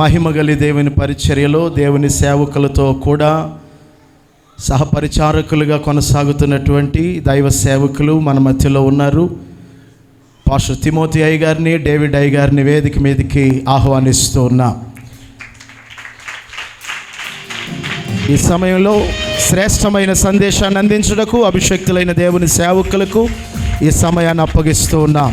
మహిమగలి దేవుని పరిచర్యలో దేవుని సేవకులతో కూడా సహపరిచారకులుగా కొనసాగుతున్నటువంటి దైవ సేవకులు మన మధ్యలో ఉన్నారు. పాస్టర్ తిమోతి అయ్య గారిని, డేవిడ్ అయ్య గారిని వేదిక మీదకి ఆహ్వానిస్తూ ఉన్నాం. ఈ సమయంలో శ్రేష్టమైన సందేశాన్ని అందించుటకు అభిషక్తులైన దేవుని సేవకులకు ఈ సమయాన్ని అప్పగిస్తూ ఉన్నాం.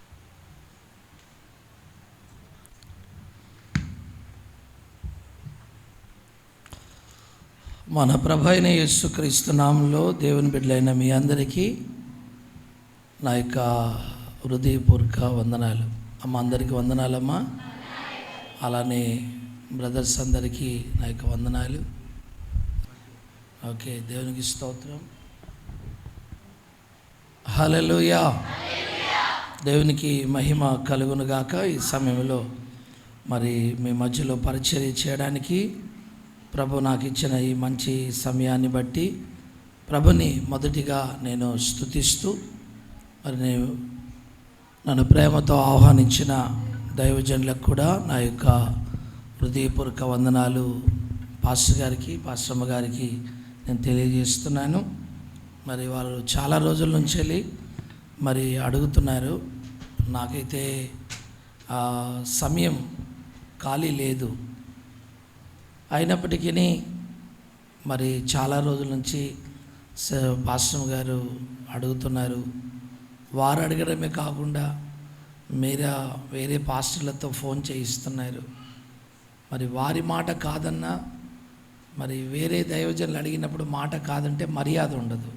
మన ప్రభు అయిన యేసుక్రీస్తు నామములో దేవుని బిడ్డలైన మీ అందరికీ నా యొక్క హృదయపూర్వక వందనాలు. అమ్మ అందరికీ వందనాలమ్మా. అలానే బ్రదర్స్ అందరికీ నా యొక్క వందనాలు. ఓకే, దేవునికి స్తోత్రం. హల్లెలూయా. దేవునికి మహిమ కలుగునుగాక. ఈ సమయంలో మరి మీ మధ్యలో పరిచర్య చేయడానికి ప్రభు నాకు ఇచ్చిన ఈ మంచి సమయాన్ని బట్టి ప్రభుని మొదటిగా నేను స్తుతిస్తూ, మరి నేను నన్ను ప్రేమతో ఆహ్వానించిన దైవజనులకు కూడా నా యొక్క హృదయపూర్వక వందనాలు పాస్టర్ గారికి, పాస్టమ్మ గారికి నేను తెలియజేస్తున్నాను. మరి వాళ్ళు చాలా రోజుల నుంచి వెళ్ళి మరి అడుగుతున్నారు. నాకైతే సమయం ఖాళీ లేదు. అయినప్పటికీ మరి చాలా రోజుల నుంచి పాస్టర్ గారు అడుగుతున్నారు. వారు అడగడమే కాకుండా వేరే పాస్టర్లతో ఫోన్ చేయిస్తున్నారు. మరి వారి మాట కాదన్నా, మరి వేరే దైవజనులు అడిగినప్పుడు మాట కాదంటే మర్యాద ఉండదు.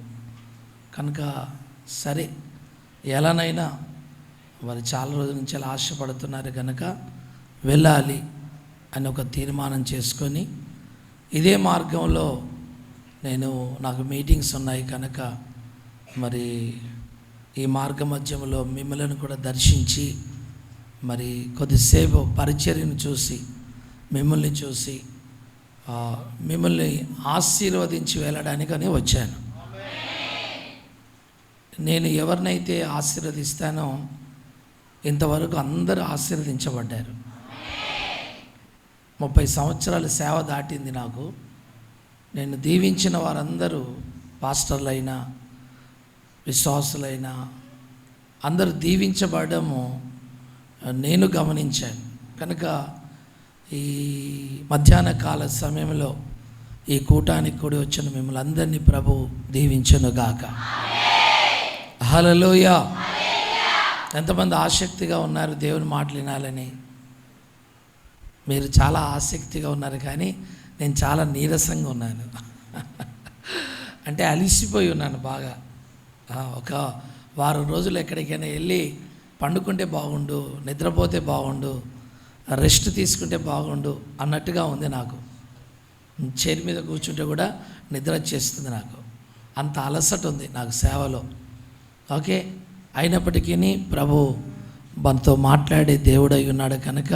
కనుక సరే, ఎలానైనా వారు చాలా రోజుల నుంచి అలా ఆశపడుతున్నారు కనుక వెళ్ళాలి అని ఒక తీర్మానం చేసుకొని ఇదే మార్గంలో నాకు మీటింగ్స్ ఉన్నాయి కనుక మరి ఈ మార్గ మధ్యంలో మిమ్మల్ని కూడా దర్శించి మరి కొద్దిసేపు పరిచర్యను చూసి మిమ్మల్ని చూసి మిమ్మల్ని ఆశీర్వదించి వెళ్ళడానికని వచ్చాను. నేను ఎవరినైతే ఆశీర్వదిస్తానో ఇంతవరకు అందరూ ఆశీర్వదించబడ్డారు. 30 సంవత్సరాల సేవ దాటింది నాకు. నేను దీవించిన వారందరూ పాస్టర్లైనా విశ్వాసులైనా అందరూ దీవించబడము నేను గమనించాను. కనుక ఈ మధ్యాహ్న కాల సమయంలో ఈ కూటానికి కూడి వచ్చిన మిమ్మల్ని అందరినీ ప్రభు దీవించునుగాక. హల్లెలూయా. ఎంతమంది ఆసక్తిగా ఉన్నారు దేవుని మాటలు వినాలని? మీరు చాలా ఆసక్తిగా ఉన్నారు, కానీ నేను చాలా నీరసంగా ఉన్నాను. అంటే అలిసిపోయి ఉన్నాను బాగా. ఒక వారం రోజులు ఎక్కడికైనా వెళ్ళి పండుకుంటే బాగుండు, నిద్రపోతే బాగుండు, రెస్ట్ తీసుకుంటే బాగుండు అన్నట్టుగా ఉంది నాకు. చైర్ మీద కూర్చుంటే కూడా నిద్ర వచ్చేస్తుంది నాకు. అంత అలసట ఉంది నాకు సేవలో. ఓకే, అయినప్పటికీ ప్రభు మనతో మాట్లాడే దేవుడై ఉన్నాడు కనుక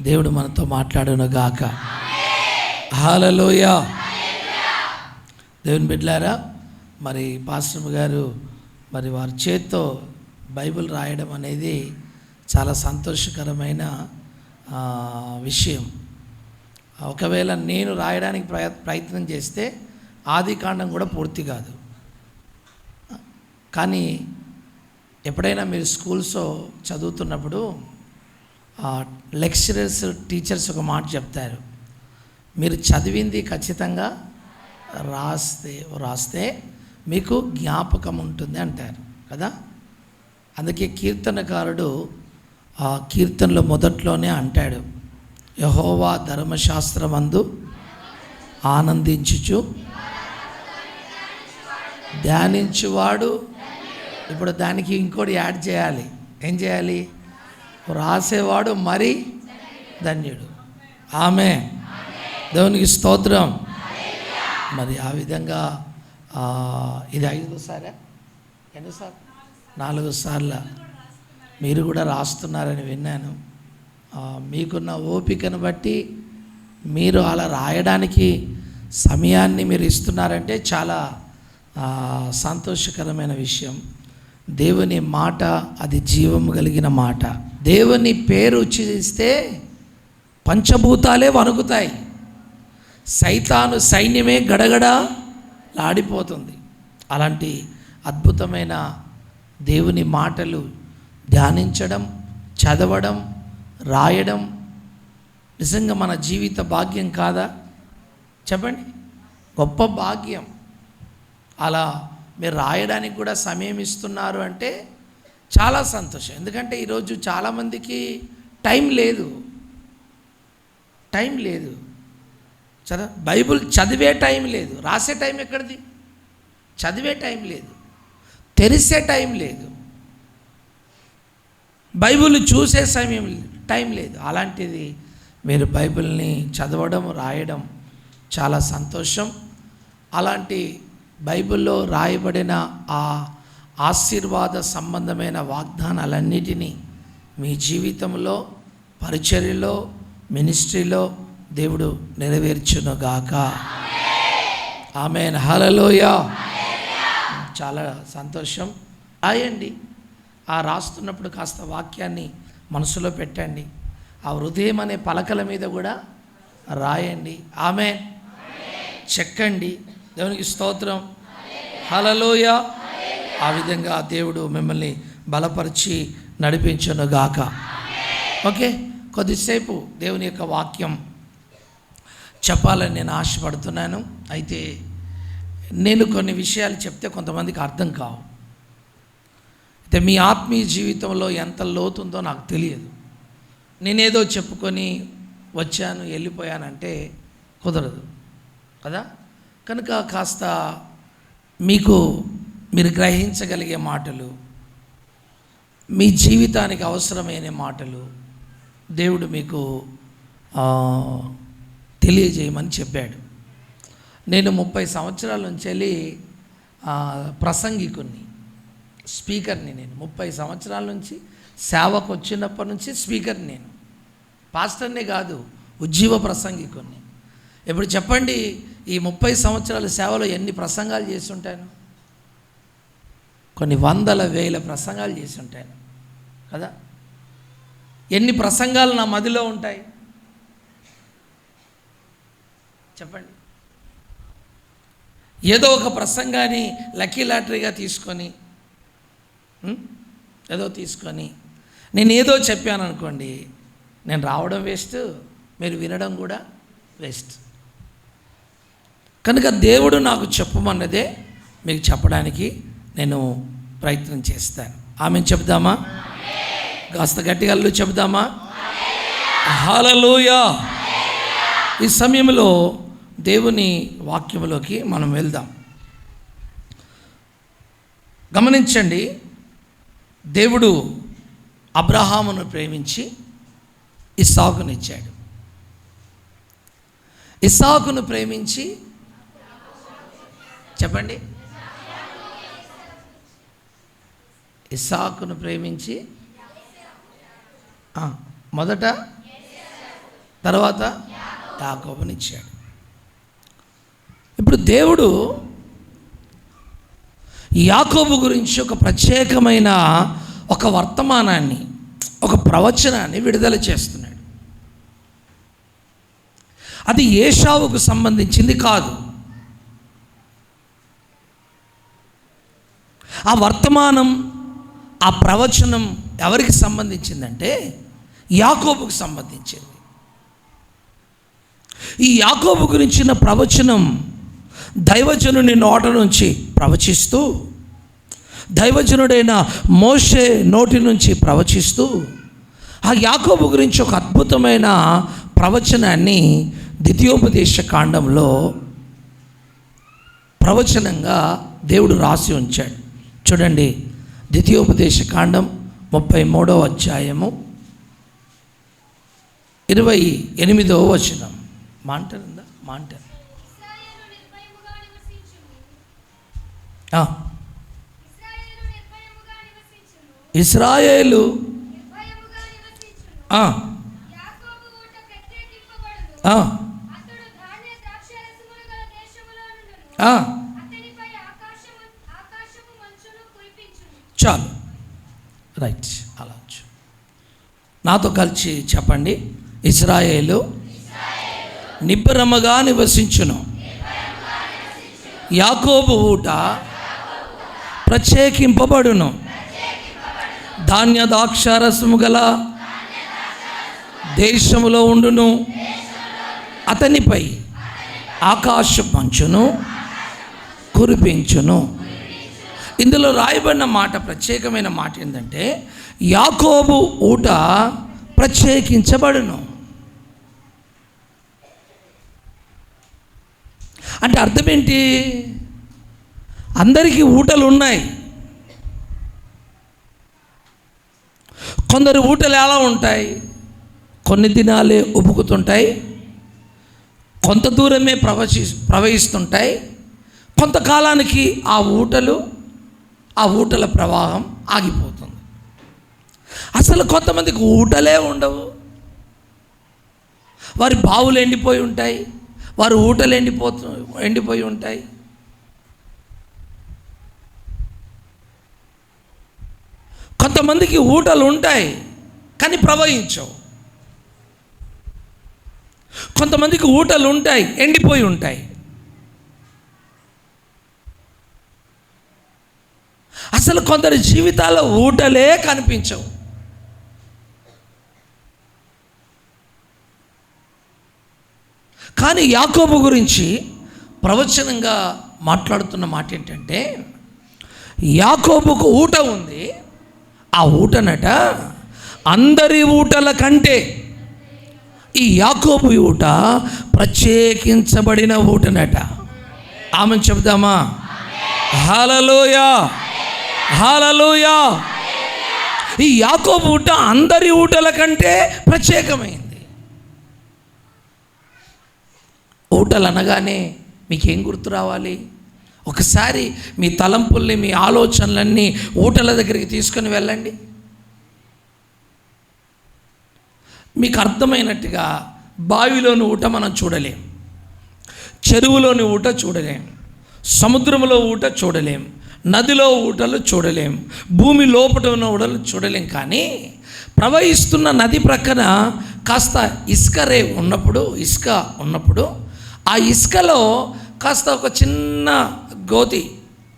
దేవుడు మనతో మాట్లాడునుగాక. హల్లెలూయా. దేవుని బిడ్డలారా, మరి పాస్టర్ గారు మరి వారి చేత్తో బైబిల్ రాయడం అనేది చాలా సంతోషకరమైన విషయం. ఒకవేళ నేను రాయడానికి ప్రయత్నం చేస్తే ఆదికాండం కూడా పూర్తి కాదు. కానీ ఎప్పుడైనా మీరు స్కూల్స్లో చదువుతున్నప్పుడు లెక్చరర్స్, టీచర్స్ ఒక మాట చెప్తారు, మీరు చదివింది ఖచ్చితంగా రాస్తే మీకు జ్ఞాపకం ఉంటుంది అంటారు కదా. అందుకే కీర్తనకారుడు ఆ కీర్తనలో మొదట్లోనే అంటాడు, యెహోవా ధర్మశాస్త్రమందు ఆనందించుచు ధ్యానించువాడు. ఇప్పుడు దానికి ఇంకోటి యాడ్ చేయాలి. ఏం చేయాలి? రాసేవాడు మరి ధన్యుడు. ఆమేన్. దేవునికి స్తోత్రం. మరి ఆ విధంగా ఇది 5సారా, ఎన్నిసార్లు? 4 సార్లు మీరు కూడా రాస్తున్నారని విన్నాను. మీకున్న ఓపికను బట్టి మీరు అలా రాయడానికి సమయాన్ని మీరు ఇస్తున్నారంటే చాలా సంతోషకరమైన విషయం. దేవుని మాట అది జీవము కలిగిన మాట. దేవుని పేరు ఉచ్చరిస్తే పంచభూతాలే వణుకుతాయి, సైతాను సైన్యమే గడగడా లాడిపోతుంది. అలాంటి అద్భుతమైన దేవుని మాటలు ధ్యానించడం, చదవడం, రాయడం నిజంగా మన జీవిత భాగ్యం కాదా? చెప్పండి, గొప్ప భాగ్యం. అలా మీరు రాయడానికి కూడా సమయం ఇస్తున్నారు అంటే చాలా సంతోషం. ఎందుకంటే ఈరోజు చాలామందికి టైం లేదు. బైబిల్ చదివే టైం లేదు, రాసే టైం ఎక్కడిది? చదివే టైం లేదు, తెరిసే టైం లేదు, బైబిల్ చూసే టైం లేదు. అలాంటిది మీరు బైబిల్ని చదవడం, రాయడం చాలా సంతోషం. అలాంటి బైబిల్లో రాయబడిన ఆ ఆశీర్వాద సంబంధమైన వాగ్దానాలన్నిటినీ మీ జీవితంలో, పరిచర్యలో, మినిస్ట్రీలో దేవుడు నెరవేర్చునుగాక. ఆమేన్, హల్లెలూయా. చాలా సంతోషం. రాయండి. ఆ రాస్తున్నప్పుడు కాస్త వాక్యాన్ని మనసులో పెట్టండి. ఆ హృదయం అనే పలకల మీద కూడా రాయండి. ఆమేన్. చెక్కండి. దేవునికి స్తోత్రం, హల్లెలూయా. ఆ విధంగా దేవుడు మిమ్మల్ని బలపరిచి నడిపించునుగాక. ఓకే, కొద్దిసేపు దేవుని యొక్క వాక్యం చెప్పాలని నేను ఆశపడుతున్నాను. అయితే నేను కొన్ని విషయాలు చెప్తే కొంతమందికి అర్థం కావు. అయితే మీ ఆత్మీయ జీవితంలో ఎంత లోతుందో నాకు తెలియదు. నేనేదో చెప్పుకొని వచ్చాను, వెళ్ళిపోయానంటే కుదరదు కదా. కనుక కాస్త మీరు గ్రహించగలిగే మాటలు, మీ జీవితానికి అవసరమైన మాటలు దేవుడు మీకు తెలియజేయమని చెప్పాడు. నేను 30 సంవత్సరాల నుంచి వెళ్ళి ప్రసంగికుని, స్పీకర్ని. నేను 30 సంవత్సరాల నుంచి సేవకు వచ్చినప్పటి నుంచి స్పీకర్ని. నేను పాస్టర్నే కాదు, ఉజ్జీవ ప్రసంగికుని. ఇప్పుడు చెప్పండి, ఈ 30 సంవత్సరాల సేవలో ఎన్ని ప్రసంగాలు చేసి ఉంటాను? కొన్ని వందల వేల ప్రసంగాలు చేసి ఉంటాను కదా. ఎన్ని ప్రసంగాలు నా మదిలో ఉంటాయి చెప్పండి. ఏదో ఒక ప్రసంగాన్ని లక్కీ లాటరీగా తీసుకొని నేను ఏదో చెప్పాను అనుకోండి, నేను రావడం వేస్ట్, మీరు వినడం కూడా వేస్ట్. కనుక దేవుడు నాకు చెప్పమన్నదే మీకు చెప్పడానికి నేను ప్రయత్నం చేస్తాను. ఆమెను చెప్దామా? కాస్త గట్టిగా చెప్దామా? హల్లెలూయా. ఈ సమయంలో దేవుని వాక్యములోకి మనం వెళ్దాం. గమనించండి, దేవుడు అబ్రహామును ప్రేమించి ఇస్సాకునిచ్చాడు. ఇస్సాకును ప్రేమించి చెప్పండి, ఇస్సాకును ప్రేమించి మొదట, తర్వాత యాకోబునిచ్చాడు. ఇప్పుడు దేవుడు యాకోబు గురించి ఒక ప్రత్యేకమైన ఒక వర్తమానాన్ని, ఒక ప్రవచనాన్ని విడుదల చేస్తున్నాడు. అది ఏశావుకు సంబంధించింది కాదు. ఆ వర్తమానం, ఆ ప్రవచనం ఎవరికి సంబంధించిందంటే యాకోబుకు సంబంధించింది. ఈ యాకోబు గురించిన ప్రవచనం దైవజనుని నోట నుంచి ప్రవచిస్తూ, దైవజనుడైన మోషే నోటి నుంచి ప్రవచిస్తూ, ఆ యాకోబు గురించి ఒక అద్భుతమైన ప్రవచనాన్ని ద్వితీయోపదేశ కాండంలో ప్రవచనంగా దేవుడు రాసి ఉంచాడు. చూడండి, ద్వితీయోపదేశ కాండం 33వ అధ్యాయము 28వ వచనం. మాంటనుందా? మాంటన్. ఇశ్రాయేలు చాలు, రైట్. అలా నాతో కలిసి చెప్పండి. ఇశ్రాయేలు నిబ్బరముగా నివసించును. యాకోబు ఊట ప్రత్యేకింపబడును. ధాన్య ద్రాక్షారసము గల దేశములో ఉండును. అతనిపై ఆకాశ మంచును కురిపించును. ఇందులో రాయబడిన మాట, ప్రత్యేకమైన మాట ఏంటంటే యాకోబు ఊట ప్రత్యేకించబడును. అంటే అర్థం ఏంటి? అందరికీ ఊటలు ఉన్నాయి. కొందరు ఊటలు ఎలా ఉంటాయి? కొన్ని దినాలే ఉబుకుతుంటాయి, కొంత దూరమే ప్రవహిస్తుంటాయి. కొంతకాలానికి ఆ ఊటల ప్రవాహం ఆగిపోతుంది. అసలు కొంతమందికి ఊటలే ఉండవు. వారి బావులు ఎండిపోయి ఉంటాయి, వారి ఊటలు ఎండిపోయి ఉంటాయి. కొంతమందికి ఊటలు ఉంటాయి కానీ ప్రవహించవు. కొంతమందికి ఊటలు ఉంటాయి, ఎండిపోయి ఉంటాయి. అసలు కొందరి జీవితాల్లో ఊటలే కనిపించవు. కానీ యాకోబు గురించి ప్రవచనంగా మాట్లాడుతున్న మాట ఏంటంటే, యాకోబుకు ఊట ఉంది. ఆ ఊటనట అందరి ఊటల కంటే ఈ యాకోబు ఊట ప్రత్యేకించబడిన ఊటనట. ఆమె చెప్దామా? హల్లెలూయా, హల్లెలూయా. ఈ యాకోబు ఊట అందరి ఊటల కంటే ప్రత్యేకమైంది. ఊటలు అనగానే మీకేం గుర్తు రావాలి? ఒకసారి మీ తలంపుల్ని, మీ ఆలోచనలన్నీ ఊటల దగ్గరికి తీసుకొని వెళ్ళండి. మీకు అర్థమైనట్టుగా బావిలోని ఊట మనం చూడలేం, చెరువులోని ఊట చూడలేం, సముద్రంలో ఊట చూడలేం, నదిలో ఊటలు చూడలేం, భూమి లోపట ఉన్న ఊటలు చూడలేం. కానీ ప్రవహిస్తున్న నది ప్రక్కన కాస్త ఇసుక ఉన్నప్పుడు ఆ ఇసుకలో కాస్త ఒక చిన్న గోతి,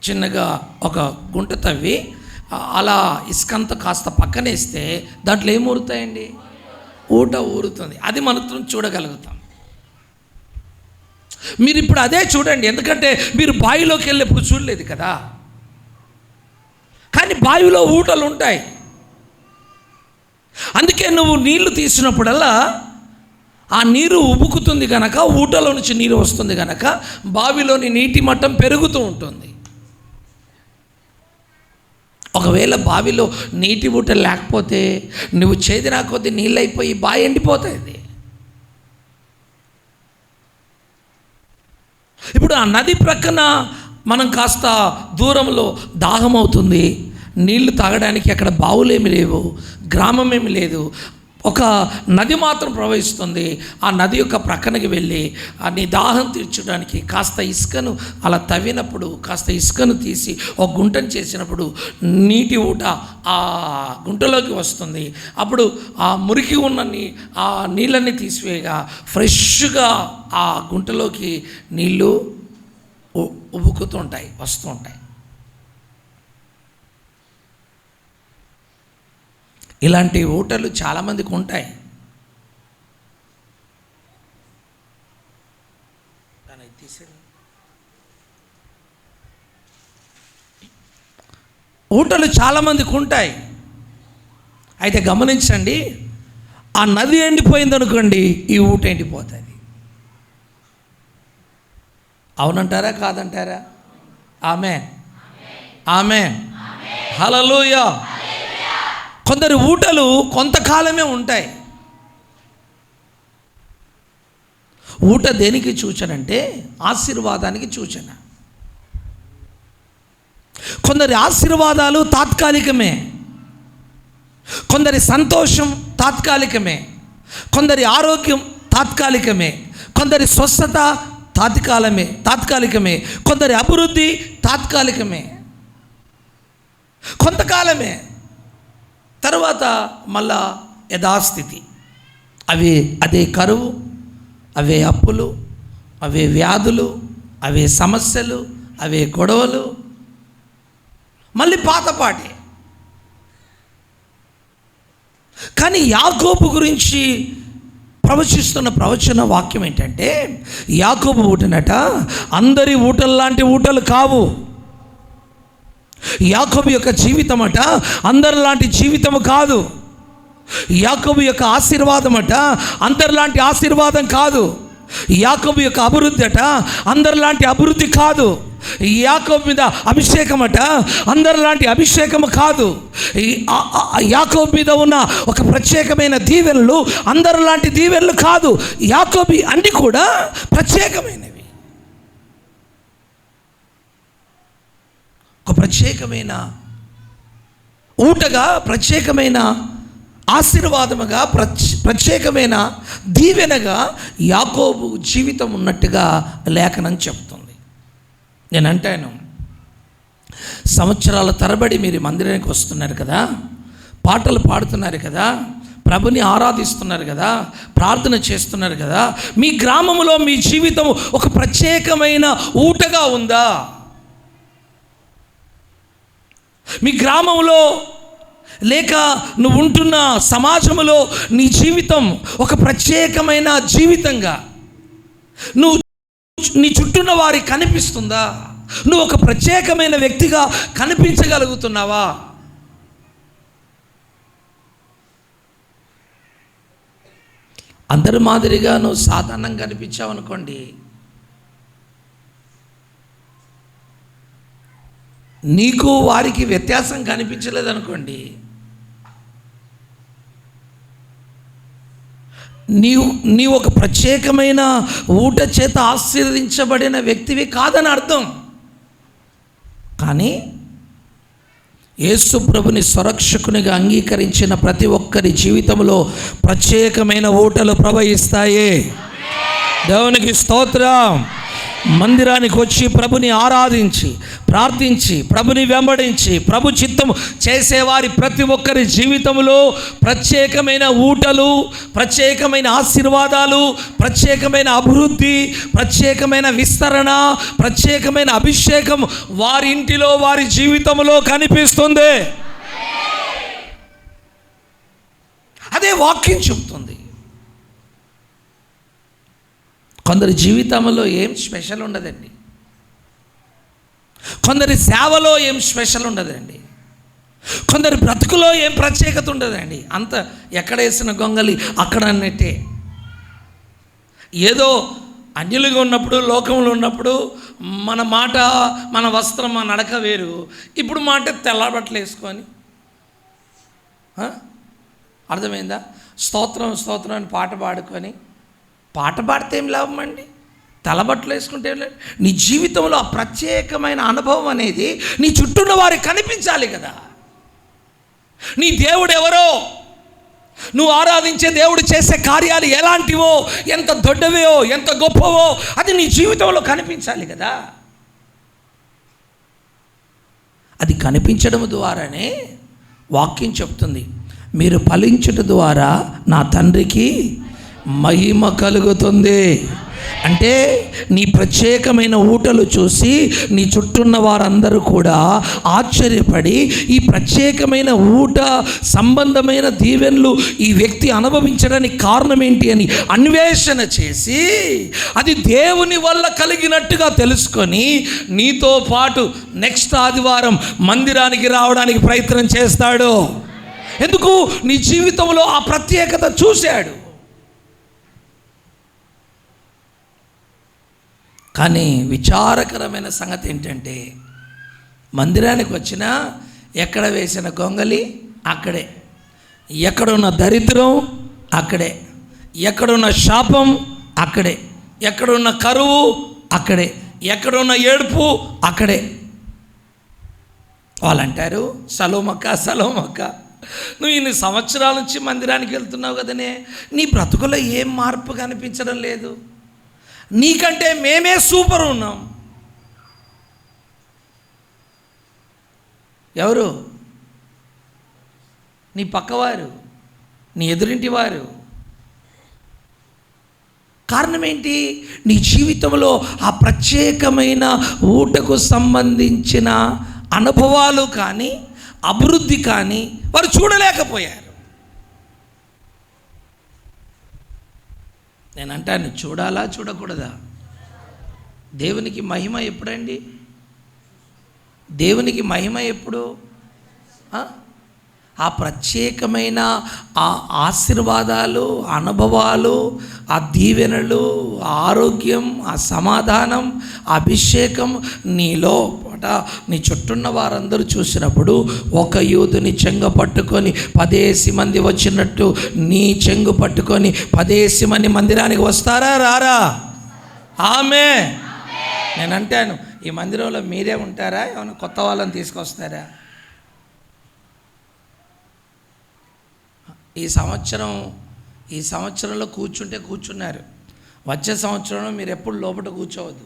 చిన్నగా ఒక గుంట తవ్వి అలా ఇసుకంతా కాస్త పక్కనేస్తే దాంట్లో ఏం ఊరుతాయండి? ఊట ఊరుతుంది. అది మనం చూడగలుగుతాం. మీరు ఇప్పుడు అదే చూడండి, ఎందుకంటే మీరు బావిలోకి వెళ్ళేప్పుడు చూడలేదు కదా. కానీ బావిలో ఊటలు ఉంటాయి. అందుకే నువ్వు నీళ్లు తీసినప్పుడల్లా ఆ నీరు ఉబుకుతుంది కనుక, ఊటలో నుంచి నీరు వస్తుంది కనుక బావిలోని నీటి మట్టం పెరుగుతూ ఉంటుంది. ఒకవేళ బావిలో నీటి ఊట లేకపోతే నువ్వు చేదినా కొద్దీ నీళ్ళు అయిపోయి బావి ఎండిపోతుంది. ఇప్పుడు ఆ నది ప్రక్కన మనం కాస్త దూరంలో దాహం అవుతుంది, నీళ్లు తాగడానికి అక్కడ బావులేమి లేవు, గ్రామం ఏమి లేదు, ఒక నది మాత్రం ప్రవహిస్తుంది. ఆ నది యొక్క ప్రక్కనకి వెళ్ళి ఆ నీ దాహం తీర్చడానికి కాస్త ఇసుకను అలా తవ్వినప్పుడు, కాస్త ఇసుకను తీసి ఒక గుంటను చేసినప్పుడు నీటి ఊట ఆ గుంటలోకి వస్తుంది. అప్పుడు ఆ మురికి ఉన్న ఆ నీళ్ళన్నీ తీసివేయగా ఫ్రెష్గా ఆ గుంటలోకి నీళ్ళు ఉబుకుతూ ఉంటాయి, వస్తూ ఉంటాయి. ఇలాంటి ఊటలు చాలామందికి ఉంటాయి. ఊటలు చాలామందికి ఉంటాయి. అయితే గమనించండి, ఆ నది ఎండిపోయిందనుకోండి, ఈ ఊట ఎండిపోతుంది. అవునంటారా కాదంటారా? ఆమేన్, ఆమేన్, హల్లెలూయా. కొందరు ఊటలు కొంతకాలమే ఉంటాయి. ఊట దేనికి సూచనంటే ఆశీర్వాదానికి సూచన. కొందరి ఆశీర్వాదాలు తాత్కాలికమే, కొందరి సంతోషం తాత్కాలికమే, కొందరి ఆరోగ్యం తాత్కాలికమే, కొందరి స్వస్థత తాత్కాలికమే, కొందరి అభివృద్ధి తాత్కాలికమే, కొంతకాలమే, తర్వాత మళ్ళా యథాస్థితి. అదే కరువు, అవే అప్పులు, అవే వ్యాధులు, అవే సమస్యలు, అవే గొడవలు, మళ్ళీ పాతపాటే. కానీ యాకోబు గురించి ప్రవచిస్తున్న ప్రవచన వాక్యం ఏంటంటే, యాకోబు ఊటనట అందరి ఊటల్లాంటి ఊటలు కావు. యాకోబు యొక్క జీవితం అట అందరిలాంటి జీవితము కాదు. యాకోబు యొక్క ఆశీర్వాదం అట అందరిలాంటి ఆశీర్వాదం కాదు. యాకోబు యొక్క అభివృద్ధి అట అందరిలాంటి అభివృద్ధి కాదు. యాకోబు మీద అభిషేకం అట అందరిలాంటి అభిషేకము కాదు. యాకోబు మీద ఉన్న ఒక ప్రత్యేకమైన దీవెనలు అందరిలాంటి దీవెనలు కాదు. యాకోబు అన్ని కూడా ప్రత్యేకమైనవి. ఒక ప్రత్యేకమైన ఊటగా, ప్రత్యేకమైన ఆశీర్వాదముగా, ప్రత్యేకమైన దీవెనగా యాకోబు జీవితం ఉన్నట్టుగా లేఖనం చెప్తుంది. నేను అంటాను, సంవత్సరాల తరబడి మీరు మందిరానికి వస్తున్నారు కదా, పాటలు పాడుతున్నారు కదా, ప్రభుని ఆరాధిస్తున్నారు కదా, ప్రార్థన చేస్తున్నారు కదా, మీ గ్రామంలో మీ జీవితం ఒక ప్రత్యేకమైన ఊటగా ఉందా? మీ గ్రామంలో లేక నువ్వు ఉంటున్న సమాజంలో నీ జీవితం ఒక ప్రత్యేకమైన జీవితంగా నీ చుట్టూన్న వారికి కనిపిస్తుందా? నువ్వు ఒక ప్రత్యేకమైన వ్యక్తిగా కనిపించగలుగుతున్నావా? అందరి మాదిరిగా నువ్వు సాధారణంగా కనిపించావు అనుకోండి, నీకు వారికి వ్యత్యాసం కనిపించలేదనుకోండి, నీవు ఒక ప్రత్యేకమైన ఊట చేత ఆశీర్వదించబడిన వ్యక్తివి కాదని అర్థం. కానీ యేసు ప్రభుని స్వరక్షకునిగా అంగీకరించిన ప్రతి ఒక్కరి జీవితంలో ప్రత్యేకమైన ఊటలు ప్రవహిస్తాయి. దేవునికి స్తోత్రం. మందిరానికి వచ్చి ప్రభుని ఆరాధించి, ప్రార్థించి, ప్రభుని వెంబడించి, ప్రభు చిత్తము చేసేవారి ప్రతి ఒక్కరి జీవితంలో ప్రత్యేకమైన ఊటలు, ప్రత్యేకమైన ఆశీర్వాదాలు, ప్రత్యేకమైన అభివృద్ధి, ప్రత్యేకమైన విస్తరణ, ప్రత్యేకమైన అభిషేకం వారి ఇంటిలో, వారి జీవితంలో కనిపిస్తుంది. అదే వాక్యం చెప్తుంది. కొందరి జీవితంలో ఏం స్పెషల్ ఉండదండి, కొందరి సేవలో ఏం స్పెషల్ ఉండదండి, కొందరి బ్రతుకులో ఏం ప్రత్యేకత ఉండదండి. అంత ఎక్కడ వేసిన గొంగలి అక్కడ అన్నట్టే. ఏదో అన్యులుగా ఉన్నప్పుడు, లోకంలో ఉన్నప్పుడు మన మాట, మన వస్త్రం, మన నడక వేరు. ఇప్పుడు మాట తెల్ల బట్టలు వేసుకొని, అర్థమైందా? స్తోత్రం స్తోత్రం అని పాట పాడుకొని, పాట పాడితే ఏం లాభం అండి? తలబట్టలు వేసుకుంటే ఏం లేదు. నీ జీవితంలో ఆ ప్రత్యేకమైన అనుభవం అనేది నీ చుట్టూన్న వారికి కనిపించాలి కదా. నీ దేవుడు ఎవరో, నువ్వు ఆరాధించే దేవుడు చేసే కార్యాలు ఎలాంటివో, ఎంత దొడ్డవో, ఎంత గొప్పవో అది నీ జీవితంలో కనిపించాలి కదా. అది కనిపించడం ద్వారానే వాక్యం చెప్తుంది, మీరు ఫలించుట ద్వారా నా తండ్రికి మహిమ కలుగుతుంది. అంటే నీ ప్రత్యేకమైన ఊటలు చూసి నీ చుట్టూన్న వారందరూ కూడా ఆశ్చర్యపడి, ఈ ప్రత్యేకమైన ఊట సంబంధమైన దీవెనలు ఈ వ్యక్తి అనుభవించడానికి కారణం ఏంటి అని అన్వేషణ చేసి, అది దేవుని వల్ల కలిగినట్టుగా తెలుసుకొని నీతో పాటు నెక్స్ట్ ఆదివారం మందిరానికి రావడానికి ప్రయత్నం చేస్తాడు. ఎందుకు? నీ జీవితంలో ఆ ప్రత్యేకత చూశాడు. కానీ విచారకరమైన సంగతి ఏంటంటే, మందిరానికి వచ్చినా ఎక్కడ వేసిన గొంగలి అక్కడే, ఎక్కడున్న దరిద్రం అక్కడే, ఎక్కడున్న శాపం అక్కడే, ఎక్కడున్న కరువు అక్కడే, ఎక్కడున్న ఏడుపు అక్కడే. వాళ్ళు అంటారు, సలోమక్క సలోమక్క, నువ్వు ఇన్ని సంవత్సరాల నుంచి మందిరానికి వెళ్తున్నావు కదనే, నీ బ్రతుకులో ఏం మార్పు కనిపించడం లేదు, నీకంటే మేమే సూపర్ ఉన్నాం. ఎవరు? నీ పక్కవారు, నీ ఎదురింటి వారు, కారణం ఏంటి? నీ జీవితంలో ఆ ప్రత్యేకమైన ఊటకు సంబంధించిన అనుభవాలు కానీ అభివృద్ధి కానీ వారు చూడలేకపోయారు. నేను అంటాను, చూడాలా చూడకూడదా? దేవునికి మహిమ ఎప్పుడండి? దేవునికి మహిమ ఎప్పుడు? ఆ ప్రత్యేకమైన ఆ ఆశీర్వాదాలు, అనుభవాలు, ఆ దీవెనలు, ఆ ఆరోగ్యం, ఆ సమాధానం, ఆ అభిషేకం నీలో నీ చుట్టూన్న వారందరూ చూసినప్పుడు ఒక యూదుని చెంగు పట్టుకొని 10 మంది వచ్చినట్టు నీ చెంగు పట్టుకొని 10 మంది మందిరానికి వస్తారా రారా? ఆమె నేను అంటాను, ఈ మందిరంలో మీరే ఉంటారా? ఏమైనా కొత్త వాళ్ళని తీసుకొస్తారా? ఈ సంవత్సరంలో కూర్చుంటే కూర్చున్నారు. వచ్చే సంవత్సరంలో మీరు ఎప్పుడు లోపల కూర్చోవద్దు.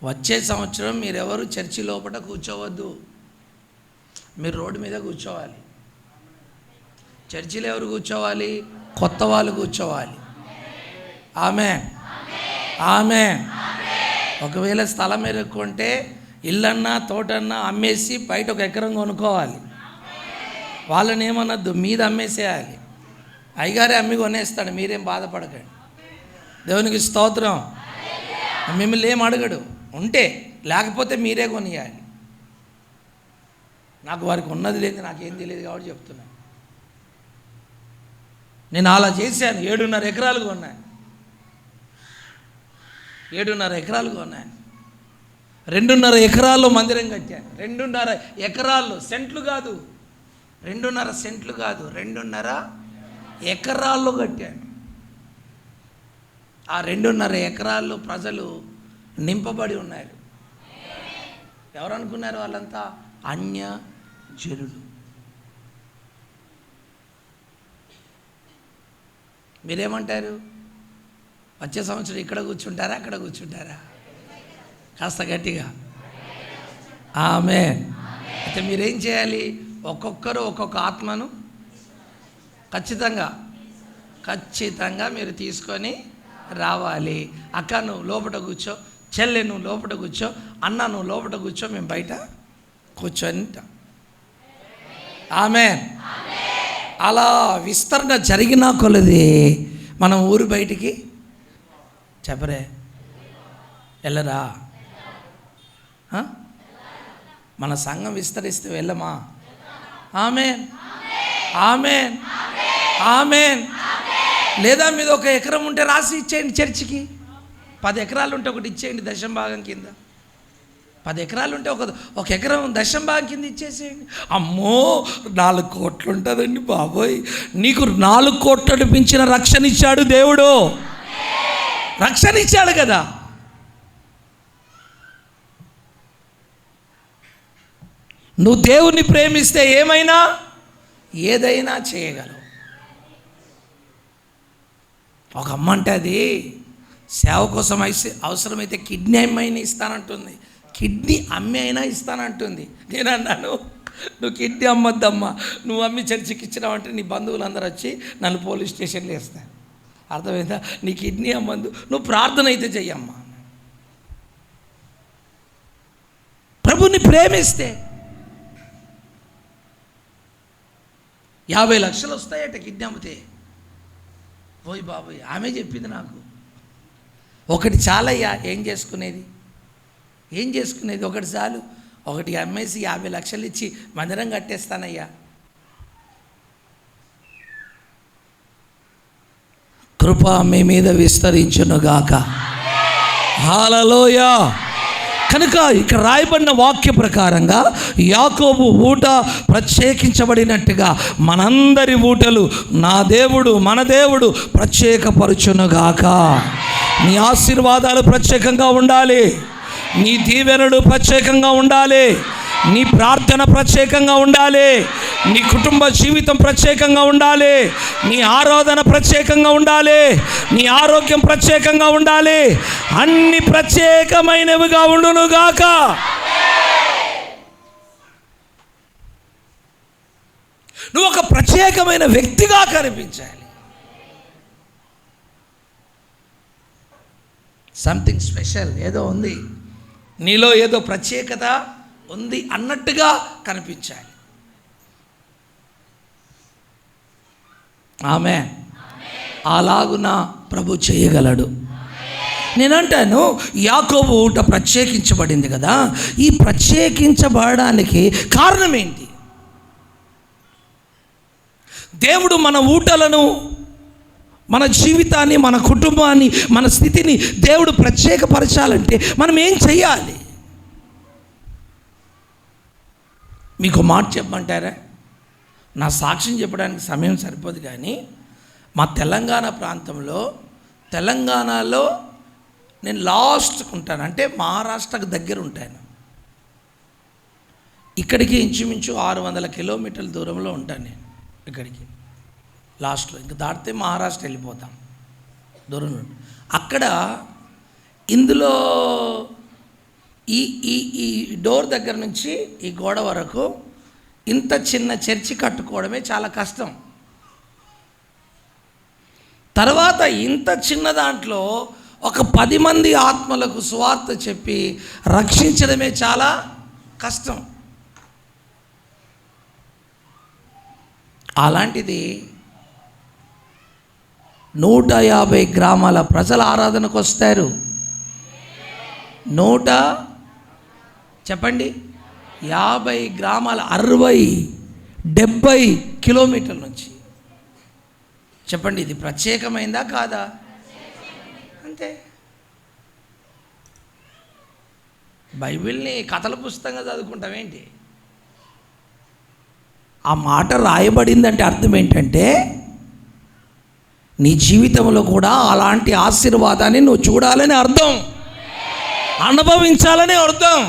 వచ్చే సంవత్సరం మీరెవరు చర్చి లోపల కూర్చోవద్దు. మీరు రోడ్డు మీద కూర్చోవాలి. చర్చిలో ఎవరు కూర్చోవాలి? కొత్త వాళ్ళు కూర్చోవాలి. ఆమేన్, ఆమేన్. ఒకవేళ స్థలం ఎరుక్కుంటే ఇల్లన్నా తోటన్నా అమ్మేసి బయట 1 ఎకరం కొనుక్కోవాలి. వాళ్ళని ఏమనొద్దు, మీద అమ్మేసేయాలి. అయ్యగారే అమ్మి కొనేస్తాడు, మీరేం బాధపడకండి. దేవునికి స్తోత్రం. మిమ్మల్ని ఏం అడగడు, ఉంటే లేకపోతే మీరే కొనియాలి. నాకు వారికి ఉన్నది లేదు, నాకేం తెలియదు కాబట్టి చెప్తున్నాను. నేను అలా చేశాను. 7.5 ఎకరాలు కొన్నాను. 7.5 ఎకరాలు కొన్నాను. 2.5 ఎకరాల్లో మందిరం కట్టాను. 2.5 ఎకరాల్లో, సెంట్లు కాదు, 2.5 సెంట్లు కాదు, 2.5 ఎకరాల్లో కట్టాను. ఆ 2.5 ఎకరాల్లో ప్రజలు నింపబడి ఉన్నారు. ఎవరు అనుకున్నారు? వాళ్ళంతా అన్యజనులు. మీరేమంటారు? వచ్చే సంవత్సరం ఇక్కడ కూర్చుంటారా, అక్కడ కూర్చుంటారా? కాస్త గట్టిగా ఆమేన్. అయితే మీరేం చేయాలి? ఒక్కొక్కరు ఒక్కొక్క ఆత్మను ఖచ్చితంగా మీరు తీసుకొని రావాలి. అక్క నువ్వు లోపల కూర్చో, చెల్లె నువ్వు లోపల కూర్చో, అన్న నువ్వు లోపల కూర్చో, మేము బయట కూర్చొని. ఆమేన్. అలా విస్తరణ జరిగినా కొలది మనం ఊరు బయటికి చెప్పరే వెళ్ళరా? మన సంఘం విస్తరిస్తే వెళ్ళమా? ఆమేన్, ఆమేన్, ఆమేన్. లేదా మీద 1 ఎకరం ఉంటే రాసి ఇచ్చేయండి చర్చికి. 10 ఎకరాలు ఉంటే ఒకటి ఇచ్చేయండి దశమ భాగం కింద. 10 ఎకరాలు ఉంటే ఒక ఎకరం దశమ భాగం కింద ఇచ్చేసేయండి. అమ్మో 4 కోట్లు ఉంటుందండి బాబోయ్. నీకు 4 కోట్లను మించిన రక్షణ ఇచ్చాడు దేవుడు. రక్షణ ఇచ్చాడు కదా. నువ్వు దేవుణ్ణి ప్రేమిస్తే ఏదైనా చేయగలవు. ఒక అమ్మ అంటే అది సేవ కోసం అవసరమైతే కిడ్నీ అమ్మైనా ఇస్తానంటుంది, కిడ్నీ అమ్మి అయినా ఇస్తానంటుంది. నేను అన్నాను, నువ్వు కిడ్నీ అమ్మొద్దమ్మా, నువ్వు అమ్మి చర్చికి ఇచ్చినావంటే నీ బంధువులందరూ వచ్చి నన్ను పోలీస్ స్టేషన్లో వేస్తాను. అర్థమైందా? నీ కిడ్నీ అమ్మద్దు, నువ్వు ప్రార్థన అయితే చెయ్యమ్మా. ప్రభుని ప్రేమిస్తే 50 లక్షలు వస్తాయట కిడ్నీ అమ్మితే. పోయి బాబోయ్, ఆమె చెప్పింది నాకు. ఒకటి చాలయ్యా, ఏం చేసుకునేది ఒకటి చాలు. ఒకటి అమ్మేసి 50 లక్షలు ఇచ్చి మందిరం కట్టేస్తానయ్యా. కృప మీ మీద విస్తరించునుగాక. హల్లెలూయా. కనుక ఇక్కడ రాయబడిన వాక్య ప్రకారంగా యాకోబు ఊట ప్రత్యేకించబడినట్టుగా మనందరి ఊటలు నా దేవుడు మన దేవుడు ప్రత్యేకపరచునుగాక. నీ ఆశీర్వాదాలు ప్రత్యేకంగా ఉండాలి, నీ దీవెనలు ప్రత్యేకంగా ఉండాలి, నీ ప్రార్థన ప్రత్యేకంగా ఉండాలి, నీ కుటుంబ జీవితం ప్రత్యేకంగా ఉండాలి, నీ ఆరాధన ప్రత్యేకంగా ఉండాలి, నీ ఆరోగ్యం ప్రత్యేకంగా ఉండాలి. అన్ని ప్రత్యేకమైనవిగా ఉండునుగాక. నువ్వు ఒక ప్రత్యేకమైన వ్యక్తిగా కనిపించాలి. సంథింగ్ స్పెషల్ ఏదో ఉంది, నీలో ఏదో ప్రత్యేకత ఉంది అన్నట్టుగా కనిపించాలి. ఆమె అలాగున ప్రభు చేయగలడు. నేనంటాను, యాకోబు ఊట ప్రత్యేకించబడింది కదా, ఈ ప్రత్యేకించబడడానికి కారణం ఏంటి? దేవుడు మన ఊటలను, మన జీవితాన్ని, మన కుటుంబాన్ని, మన స్థితిని దేవుడు ప్రత్యేకపరచాలంటే మనం ఏం చెయ్యాలి? మీకు మాట చెప్పమంటారా? నా సాక్ష్యం చెప్పడానికి సమయం సరిపోదు, కానీ మా తెలంగాణ ప్రాంతంలో, తెలంగాణలో నేను లాస్ట్కి ఉంటాను, అంటే మహారాష్ట్రకు దగ్గర ఉంటాను. ఇక్కడికి ఇంచుమించు 600 కిలోమీటర్ల దూరంలో ఉంటాను నేను. ఇక్కడికి లాస్ట్లో ఇంకా దాటితే మహారాష్ట్ర వెళ్ళిపోతాం దూరం నుండి. అక్కడ ఇందులో ఈ ఈ ఈ డోర్ దగ్గర నుంచి ఈ గోడ వరకు ఇంత చిన్న చర్చి కట్టుకోవడమే చాలా కష్టం. తర్వాత ఇంత చిన్న దాంట్లో ఒక 10 మంది ఆత్మలకు సువార్త చెప్పి రక్షించడమే చాలా కష్టం. అలాంటిది 150 గ్రామాల ప్రజల ఆరాధనకు వస్తారు. 50 గ్రామాల 60-70 కిలోమీటర్ల నుంచి. చెప్పండి, ఇది ప్రత్యేకమైందా కాదా? అంతే. బైబిల్ని కథల పుస్తకంగా చదువుకుంటామేంటి? ఆ మాట రాయబడిందంటే అర్థం ఏంటంటే, నీ జీవితంలో కూడా అలాంటి ఆశీర్వాదాన్ని నువ్వు చూడాలని అర్థం, అనుభవించాలని అర్థం.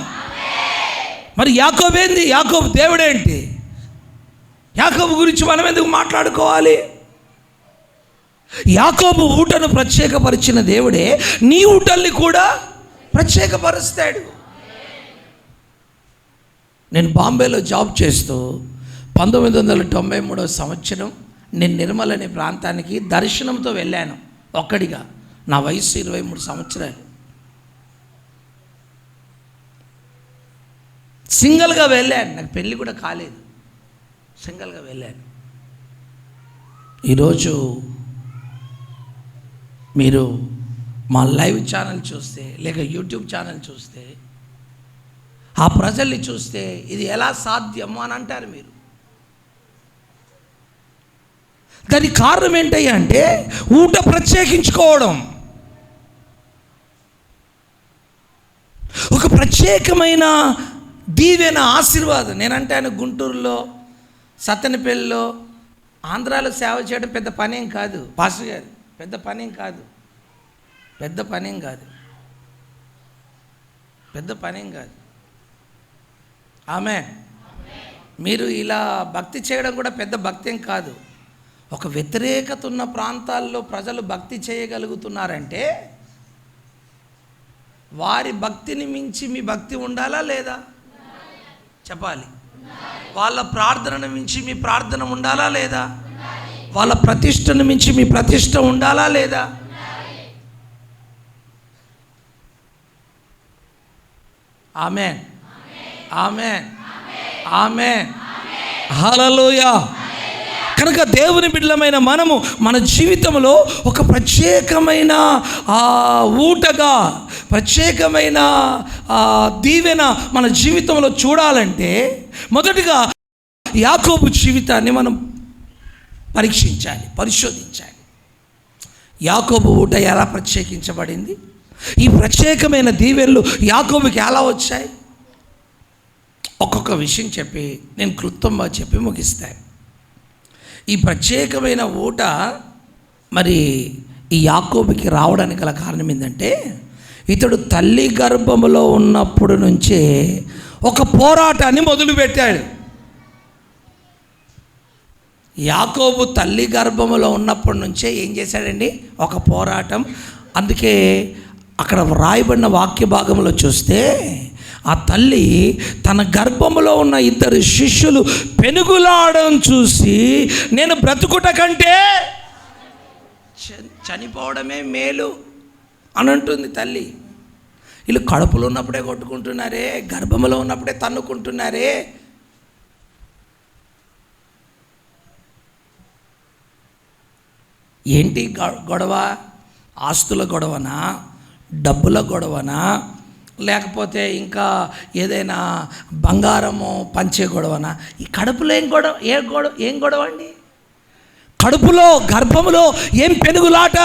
మరి యాకోబు ఏంది? యాకోబు దేవుడేంటి? యాకోబు గురించి మనం ఎందుకు మాట్లాడుకోవాలి? యాకోబు ఊటను ప్రత్యేకపరిచిన దేవుడే నీ ఊటల్ని కూడా ప్రత్యేకపరుస్తాడు. నేను బాంబేలో జాబ్ చేస్తూ 1993 సంవత్సరం నేను నిర్మల్ అనే ప్రాంతానికి దర్శనంతో వెళ్ళాను ఒక్కడిగా. నా వయసు 23 సంవత్సరాలు. సింగిల్గా వెళ్ళాను, నాకు పెళ్ళి కూడా కాలేదు, సింగిల్గా వెళ్ళాను. ఈరోజు మీరు మా లైవ్ ఛానల్ చూస్తే, లేక యూట్యూబ్ ఛానల్ చూస్తే, ఆ ప్రజల్ని చూస్తే ఇది ఎలా సాధ్యము అని అంటారు మీరు. దానికి కారణం ఏంటయ్యా అంటే ఊట ప్రత్యేకించుకోవడం. ఒక ప్రత్యేకమైన దీవెన, ఆశీర్వాదం. నేనంటాను, గుంటూరులో, సత్తెనపల్లిలో, ఆంధ్రాలో సేవ చేయడం పెద్ద పనేం కాదు పాస్టర్ గారు, పెద్ద పనేం కాదు, పెద్ద పనేం కాదు, పెద్ద పనేం కాదు. ఆమె మీరు ఇలా భక్తి చేయడం కూడా పెద్ద భక్తి ఏం కాదు. ఒక వ్యతిరేకత ఉన్న ప్రాంతాల్లో ప్రజలు భక్తి చేయగలుగుతున్నారంటే వారి భక్తిని మించి మీ భక్తి ఉండాలా లేదా? చెప్పాలి. వాళ్ళ ప్రార్థనను మించి మీ ప్రార్థన ఉండాలా లేదా? వాళ్ళ ప్రతిష్టను మించి మీ ప్రతిష్ట ఉండాలా లేదా? ఆమేన్, ఆమేన్, ఆమేన్, హల్లెలూయా. కనుక దేవుని బిడ్డలమైన మనము మన జీవితంలో ఒక ప్రత్యేకమైన ఊటగా, ప్రత్యేకమైన దీవెన మన జీవితంలో చూడాలంటే మొదటిగా యాకోబు జీవితాన్ని మనం పరీక్షించాలి, పరిశోధించాలి. యాకోబు ఊట ఎలా ప్రత్యేకించబడింది? ఈ ప్రత్యేకమైన దీవెనలు యాకోబుకి ఎలా వచ్చాయి? ఒక్కొక్క విషయం చెప్పి నేను క్లుప్తంగా చెప్పి ముగిస్తాను. ఈ ప్రత్యేకమైన ఊట మరి ఈ యాకోబుకి రావడానికి గల కారణం ఏంటంటే, ఇతడు తల్లి గర్భములో ఉన్నప్పుడు నుంచే ఒక పోరాటాన్ని మొదలుపెట్టాడు. యాకోబు తల్లి గర్భములో ఉన్నప్పటి నుంచే ఏం చేశాడండి? ఒక పోరాటం. అందుకే అక్కడ వ్రాయబడిన వాక్య భాగంలో చూస్తే, ఆ తల్లి తన గర్భంలో ఉన్న 2 శిష్యులు పెనుగులాడడం చూసి, నేను బ్రతుకుట కంటే చనిపోవడమే మేలు అని అంటుంది తల్లి. వీళ్ళు కడుపులో ఉన్నప్పుడే కొట్టుకుంటున్నారే, గర్భంలో ఉన్నప్పుడే తన్నుకుంటున్నారే. ఏంటి గొడవ? ఆస్తుల గొడవనా, డబ్బుల గొడవనా, లేకపోతే ఇంకా ఏదైనా బంగారము పంచే గొడవనా? ఈ కడుపులో ఏం గొడవ అండి? కడుపులో గర్భములో ఏం పెనుగులాట?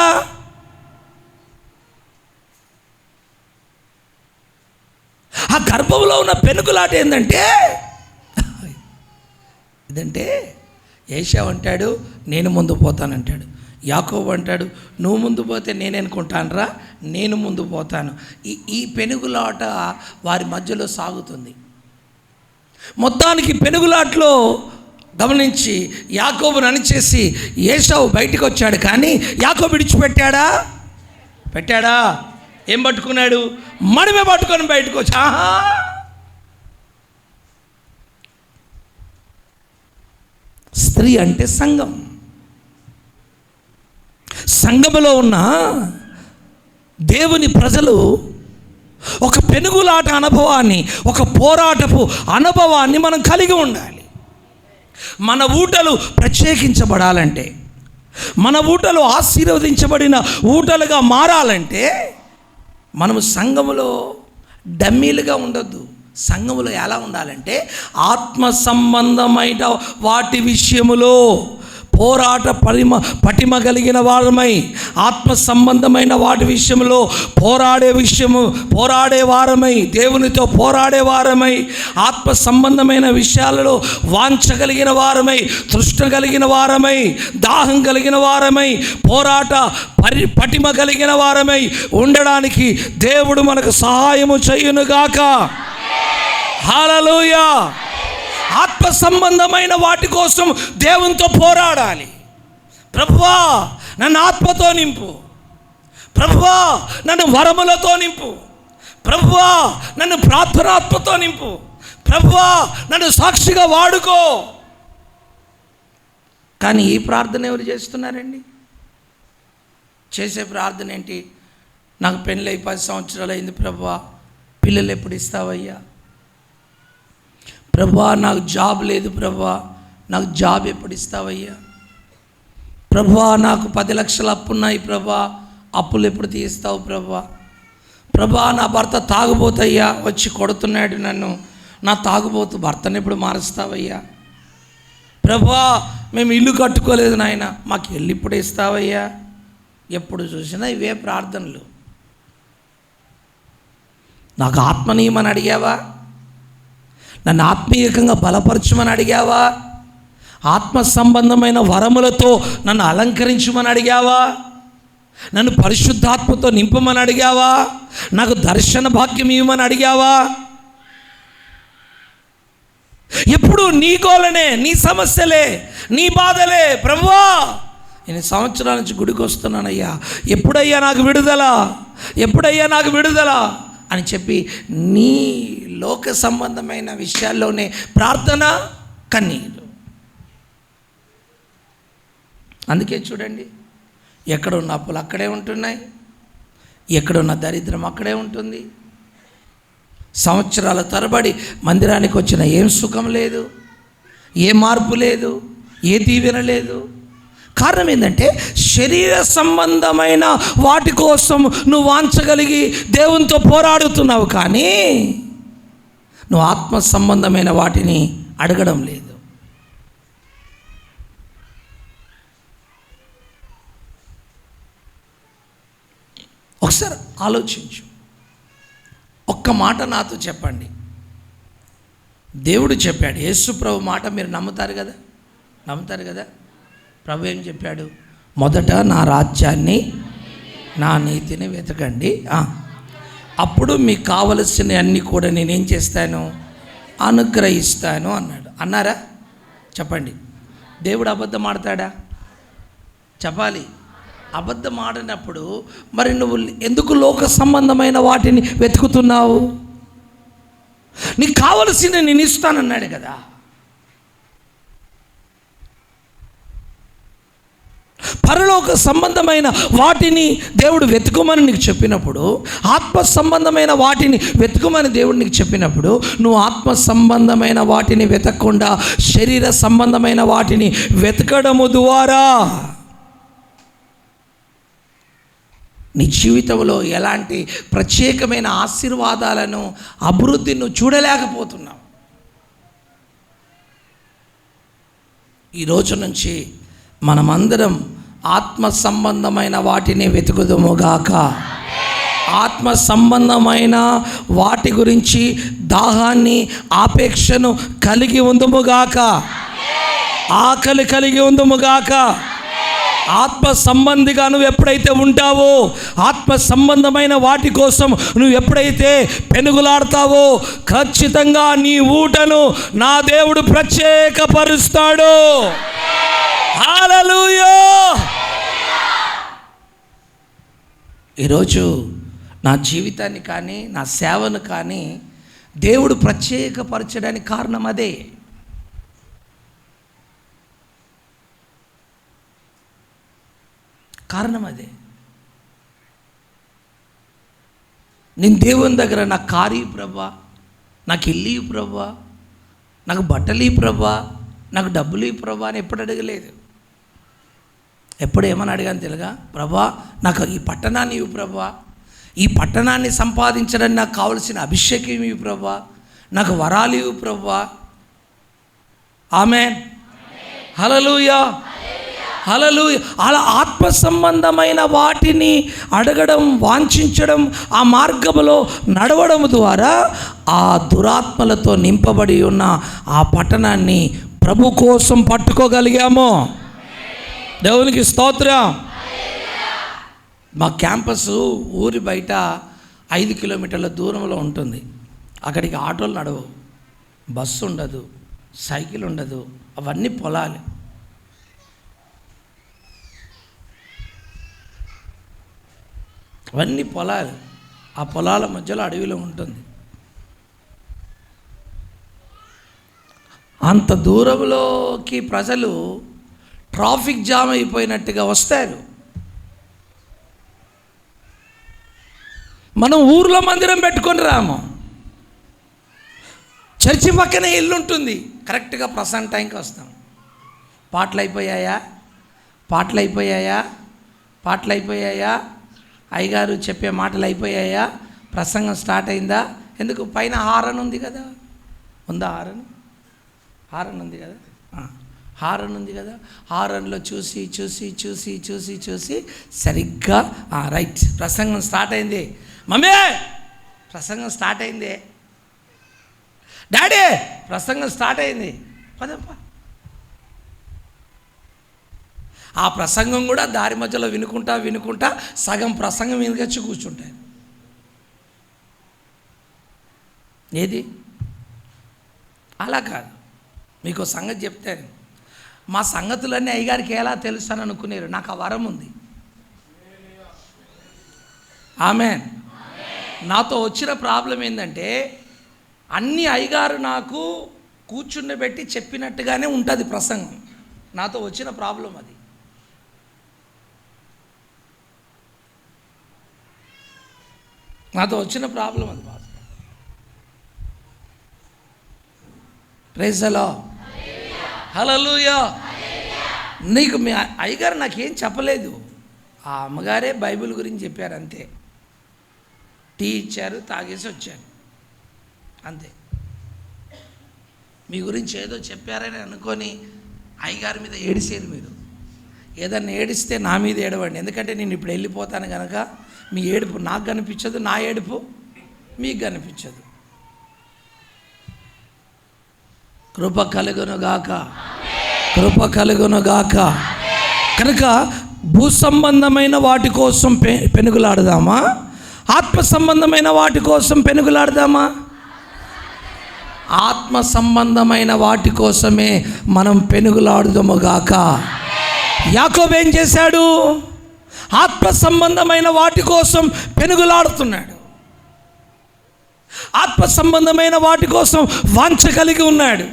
ఆ గర్భంలో ఉన్న పెనుగులాట ఏంటంటే ఇదంటే ఏశావు అంటాడు నేను ముందు పోతానంటాడు, యాకోబు అంటాడు నువ్వు ముందు పోతే నేననుకుంటానురా, నేను ముందు పోతాను. ఈ పెనుగులాట వారి మధ్యలో సాగుతుంది. మొత్తానికి పెనుగులాటలో గమనించి యాకోబును అణిచేసి ఏశావు బయటికి వచ్చాడు. కానీ యాకోబు విడిచిపెట్టాడా? పెట్టాడా? ఏం పట్టుకున్నాడు? మడిమే పట్టుకొని బయటకు వచ్చా. స్త్రీ అంటే సంఘం. సంఘములో ఉన్న దేవుని ప్రజలు ఒక పెనుగులాట అనుభవాన్ని, ఒక పోరాటపు అనుభవాన్ని మనం కలిగి ఉండాలి. మన ఊటలు ప్రత్యేకించబడాలంటే, మన ఊటలు ఆశీర్వదించబడిన ఊటలుగా మారాలంటే మనము సంఘములో డమ్మీలుగా ఉండొద్దు. సంఘములో ఎలా ఉండాలంటే ఆత్మ సంబంధమైన వాటి విషయములో పోరాట పటిమ కలిగిన వారమై, ఆత్మ సంబంధమైన వాటి విషయంలో పోరాడే వారమై, దేవునితో పోరాడే వారమై, ఆత్మ సంబంధమైన విషయాలలో వాంఛ కలిగిన వారమై, తృష్ణ కలిగిన వారమై, దాహం కలిగిన వారమై, పటిమ కలిగిన వారమై ఉండడానికి దేవుడు మనకు సహాయము చేయునుగాక. హల్లెలూయా. ఆత్మ సంబంధమైన వాటి కోసం దేవునితో పోరాడాలి. ప్రభువా నన్ను ఆత్మతో నింపు, ప్రభువా నన్ను వరములతో నింపు, ప్రభువా నన్ను ప్రార్థనాత్మతో నింపు, ప్రభువా నన్ను సాక్షిగా వాడుకో. కానీ ఈ ప్రార్థన ఎవరు చేస్తున్నారండి? చేసే ప్రార్థన ఏంటి? నాకు పెళ్ళై 10 సంవత్సరాలు అయింది ప్రభువా, పిల్లలు ఎప్పుడు ఇస్తావయ్యా? ప్రభువా నాకు జాబ్ లేదు ప్రభువా, నాకు జాబ్ ఎప్పుడు ఇస్తావయ్యా? ప్రభువా నాకు 10 లక్షల అప్పున్నాయి ప్రభువా, అప్పులు ఎప్పుడు తీస్తావు ప్రభువా? ప్రభువా నా భర్త తాగుబోతయ్యా, వచ్చి కొడుతున్నాడు నన్ను, నా తాగుబోతు భర్తను ఎప్పుడు మారుస్తావయ్యా? ప్రభువా మేము ఇల్లు కట్టుకోలేదు నాయన, మాకు ఇల్లు ఇప్పుడు ఇస్తావయ్యా? ఎప్పుడు చూసినా ఇవే ప్రార్థనలు. నాకు ఆత్మనీయమని అడిగావా? నన్ను ఆత్మీయంగా బలపరచమని అడిగావా? ఆత్మ సంబంధమైన వరములతో నన్ను అలంకరించమని అడిగావా? నన్ను పరిశుద్ధాత్మతో నింపమని అడిగావా? నాకు దర్శన భాగ్యం ఇవ్వమని అడిగావా? ఎప్పుడు నీ గోలనే, నీ సమస్యలే, నీ బాధలే. ప్రభువా నేను సంవత్సరాల నుంచి గుడికి వస్తున్నానయ్యా, ఎప్పుడయ్యా నాకు విడుదల, ఎప్పుడయ్యా నాకు విడుదల అని చెప్పి నీ లోక సంబంధమైన విషయాల్లోనే ప్రార్థన, కన్నీరు. అందుకే చూడండి, ఎక్కడున్న అప్పులు అక్కడే ఉంటున్నాయి, ఎక్కడున్న దరిద్రం అక్కడే ఉంటుంది. సంవత్సరాల తరబడి మందిరానికి వచ్చిన ఏం సుఖం లేదు, ఏ మార్పు లేదు, ఏ దీవెన లేదు. కారణం ఏంటంటే శరీర సంబంధమైన వాటి కోసం నువ్వు వాంచగలిగి దేవునితో పోరాడుతున్నావు, కానీ నువ్వు ఆత్మ సంబంధమైన వాటిని అడగడం లేదు. ఒకసారి ఆలోచించు. ఒక్క మాట నాతో చెప్పండి. దేవుడు చెప్పాడు, యేసు ప్రభు మాట మీరు నమ్ముతారు కదా? నమ్ముతారు కదా? ప్రభు ఏం చెప్పాడు? మొదట నా రాజ్యాన్ని, నా నీతిని వెతకండి, అప్పుడు మీకు కావలసిన అన్నీ కూడా నేనేం చేస్తాను? అనుగ్రహిస్తాను అన్నాడు. అన్నారా? చెప్పండి. దేవుడు అబద్ధం ఆడతాడా? చెప్పాలి. అబద్ధం ఆడినప్పుడు మరి నువ్వు ఎందుకు లోక సంబంధమైన వాటిని వెతుకుతున్నావు? నీకు కావలసింది నేను ఇస్తానన్నాడు కదా. పరలోక సంబంధమైన వాటిని దేవుడు వెతుకుమని నీకు చెప్పినప్పుడు, ఆత్మ సంబంధమైన వాటిని వెతుకుమని దేవుడు నీకు చెప్పినప్పుడు, నువ్వు ఆత్మ సంబంధమైన వాటిని వెతకకుండా శరీర సంబంధమైన వాటిని వెతకడము ద్వారా నీ జీవితంలో ఎలాంటి ప్రత్యేకమైన ఆశీర్వాదాలను, అభివృద్ధిని నువ్వు చూడలేకపోతున్నావు. ఈరోజు నుంచి మనమందరం ఆత్మ సంబంధమైన వాటిని వెతుకుదుముగాక. ఆత్మ సంబంధమైన వాటి గురించి దాహాన్ని, ఆపేక్షను కలిగి ఉందుముగాక. ఆకలి కలిగి ఉందుముగాక. ఆత్మ సంబంధిగా నువ్వు ఎప్పుడైతే ఉంటావో, ఆత్మ సంబంధమైన వాటి కోసం నువ్వు ఎప్పుడైతే పెనుగులాడతావో, ఖచ్చితంగా నీ ఊటను నా దేవుడు ప్రత్యేకపరుస్తాడు. హల్లెలూయా. ఈరోజు నా జీవితాన్ని కానీ, నా సేవను కానీ దేవుడు ప్రత్యేకపరచడానికి కారణం అదే. కారణం అదే. నేను దేవుని దగ్గర నాకు కారు ప్రభా, నాకు ఇల్లు ప్రభా, నాకు బట్టలు ప్రభా, నాకు డబ్బులు ప్రభా అని ఎప్పుడు అడగలేదు. ఎప్పుడు ఏమని అడిగాను తెలుగా? ప్రభా నాకు ఈ పట్టణాన్ని ఇవ్వు ప్రభా, ఈ పట్టణాన్ని సంపాదించడానికి నాకు కావలసిన అభిషేకం ఇవ్వు ప్రభా, నాకు వరాలు ఇవ్వు ప్రభా. ఆమేన్. హల్లెలూయా. హల్లెలూయా. అలా ఆత్మ సంబంధమైన వాటిని అడగడం, వాంఛించడం, ఆ మార్గంలో నడవడం ద్వారా ఆ దురాత్మలతో నింపబడి ఉన్న ఆ పట్టణాన్ని ప్రభు కోసం పట్టుకోగలిగాము. దేవునికి స్తోత్రం. మా క్యాంపస్ ఊరి బయట 5 కిలోమీటర్ల దూరంలో ఉంటుంది. అక్కడికి ఆటోలు నడవు, బస్సు ఉండదు, సైకిల్ ఉండదు, అవన్నీ పొలాలు. అవన్నీ పొలాలు. ఆ పొలాల మధ్యలో అడవిలో ఉంటుంది. అంత దూరంలోకి ప్రజలు ట్రాఫిక్ జామ్ అయిపోయినట్టుగా వస్తారు. మనం ఊర్లో మందిరం పెట్టుకొని రాము, చర్చి పక్కనే ఇల్లు ఉంటుంది, కరెక్ట్గా ప్రసంట్ టైంకి వస్తాం. పాటలు అయిపోయాయా, పాటలు అయిపోయాయా, పాటలు అయిపోయాయా, అయ్యగారు చెప్పే మాటలు అయిపోయాయా, ప్రసంగం స్టార్ట్ అయిందా? ఎందుకు? పైన హారన్ ఉంది కదా, ఉందా? హారన్ ఉంది కదా, హారన్ ఉంది కదా. హారన్లో చూసి చూసి చూసి చూసి చూసి సరిగ్గా రైట్, ప్రసంగం స్టార్ట్ అయింది. మమ్మీ ప్రసంగం స్టార్ట్ అయింది, డాడీ ప్రసంగం స్టార్ట్ అయింది, పదప్ప. ఆ ప్రసంగం కూడా దారి మధ్యలో వినుకుంటా వినుకుంటా సగం ప్రసంగం వినికొచ్చి కూర్చుంటాయి. ఏది? అలా కాదు. మీకు సంగతి చెప్తాను. మా సంగతులన్నీ అయ్యగారికి ఎలా తెలుసు అని అనుకునేరు. నాకు ఆ వరం ఉంది. ఆమేన్. నాతో వచ్చిన ప్రాబ్లం ఏంటంటే, అన్ని అయ్యగారు నాకు కూర్చుండబెట్టి చెప్పినట్టుగానే ఉంటుంది ప్రసంగం. నాతో వచ్చిన ప్రాబ్లం అది. నాతో వచ్చిన ప్రాబ్లం అది. బాధ. Praise the Lord. హల్లెలూయా. నీకు మీ అయ్యగారు నాకేం చెప్పలేదు. ఆ అమ్మగారే బైబిల్ గురించి చెప్పారు అంతే. టీ ఇచ్చారు, తాగేసి వచ్చాను అంతే. మీ గురించి ఏదో చెప్పారని అనుకొని అయ్యగారి మీద ఏడిసేది మీరు. ఏదన్నా ఏడిస్తే నా మీద ఏడవండి, ఎందుకంటే నేను ఇప్పుడు వెళ్ళిపోతాను కనుక మీ ఏడుపు నాకు కనిపించదు, నా ఏడుపు మీకు కనిపించదు. కృప కలుగునుగాక, కృప కలుగునుగాక. కనుక భూ సంబంధమైన వాటి కోసం పెనుగులాడదామా, ఆత్మ సంబంధమైన వాటి కోసం పెనుగులాడదామా? ఆత్మ సంబంధమైన వాటి కోసమే మనం పెనుగులాడుదాముగాక. యాకోబు ఏం చేశాడు? ఆత్మ సంబంధమైన వాటి కోసం పెనుగులాడుతున్నాడు. ఆత్మ సంబంధమైన వాటి కోసం వాంఛ కలిగి ఉన్నాడు,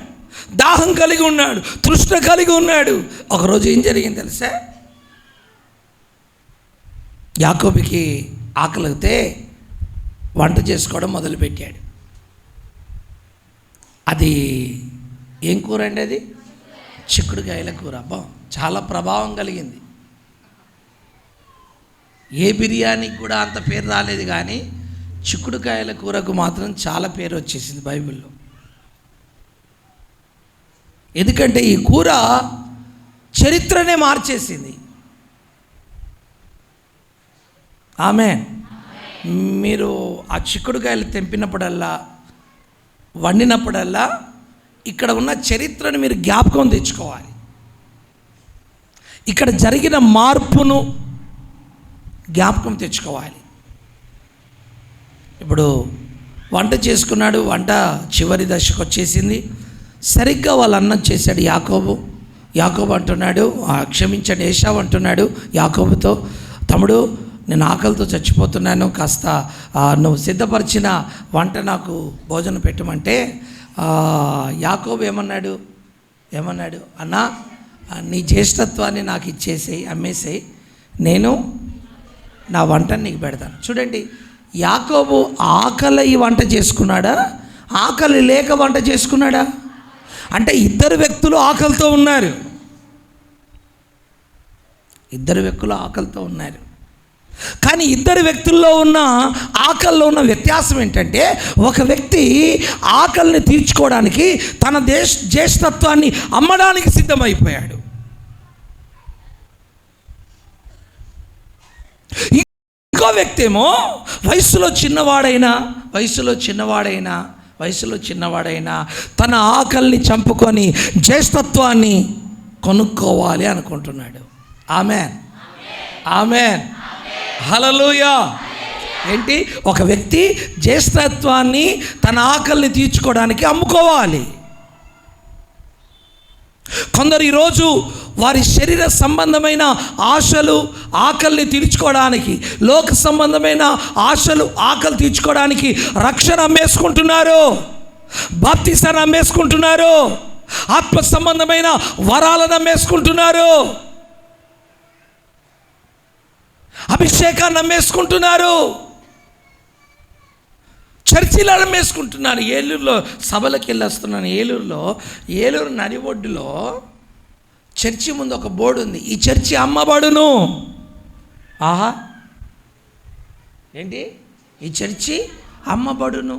దాహం కలిగి ఉన్నాడు, తృష్ణ కలిగి ఉన్నాడు. ఒకరోజు ఏం జరిగింది తెలుసా? యాకోబుకి ఆకలితే వంట చేసుకోవడం మొదలుపెట్టాడు. అది ఏం కూర అండి? అది చిక్కుడుకాయల కూర. అబ్బా, చాలా ప్రభావం కలిగింది. ఏ బిర్యానీకి కూడా అంత పేరు రాలేదు, కానీ చిక్కుడుకాయల కూరకు మాత్రం చాలా పేరు వచ్చేసింది బైబిల్లో. ఎందుకంటే ఈ కూర చరిత్రనే మార్చేసింది. ఆమేన్. మీరు ఆ చిక్కుడుకాయలు తెంపినప్పుడల్లా, వండినప్పుడల్లా ఇక్కడ ఉన్న చరిత్రను మీరు జ్ఞాపకం తెచ్చుకోవాలి. ఇక్కడ జరిగిన మార్పును జ్ఞాపకం తెచ్చుకోవాలి. ఇప్పుడు వంట చేసుకున్నాడు, వంట చివరి దశకు వచ్చేసింది. సరిగ్గా వాళ్ళ అన్నం చేశాడు యాకోబు అంటున్నాడు, క్షమించండి, ఏశావు అంటున్నాడు యాకోబుతో, తమ్ముడు నేను ఆకలితో చచ్చిపోతున్నాను, కాస్త నువ్వు సిద్ధపరిచిన వంట నాకు భోజనం పెట్టమంటే యాకోబు ఏమన్నాడు? అన్నా, నీ జ్యేష్ఠత్వాన్ని నాకు ఇచ్చేసేయి, అమ్మేసేయి, నేను నా వంటని నీకు పెడతాను. చూడండి, యాకోబు ఆకలి వంట చేసుకున్నాడా, ఆకలి లేక వంట చేసుకున్నాడా? అంటే ఇద్దరు వ్యక్తులు ఆకలితో ఉన్నారు. కానీ ఇద్దరు వ్యక్తుల్లో ఉన్న ఆకలిలో ఉన్న వ్యత్యాసం ఏంటంటే, ఒక వ్యక్తి ఆకలిని తీర్చుకోవడానికి తన జ్యేష్ఠత్వాన్ని అమ్మడానికి సిద్ధమైపోయాడు. ఇంకో వ్యక్తి ఏమో వయసులో చిన్నవాడైనా తన ఆకలిని చంపుకొని జ్యేష్ఠత్వాన్ని కొనుక్కోవాలి అనుకుంటున్నాడు. ఆమేన్. హల్లెలూయా. ఏంటి? ఒక వ్యక్తి జ్యేష్ఠత్వాన్ని తన ఆకలిని తీర్చుకోవడానికి అమ్ముకోవాలి. కొందరు ఈరోజు వారి శరీర సంబంధమైన ఆశలు, ఆకలిని తీర్చుకోవడానికి, లోక సంబంధమైన ఆశలు, ఆకలి తీర్చుకోవడానికి రక్షణ అమ్మేసుకుంటున్నారు, బాప్తిసాన్ని అమ్మేసుకుంటున్నారు, ఆత్మ సంబంధమైన వరాలను అమ్మేసుకుంటున్నారు, అభిషేకాన్ని అమ్మేసుకుంటున్నారు, చర్చిలను అమ్మేసుకుంటున్నారు. ఏలూరులో సభలకు వెళ్ళి వస్తున్నాను. ఏలూరు నడిబొడ్డులో చర్చి ముందు ఒక బోర్డు ఉంది, ఈ చర్చి అమ్మబడును. ఆహా, ఏంటి? ఈ చర్చి అమ్మబడును.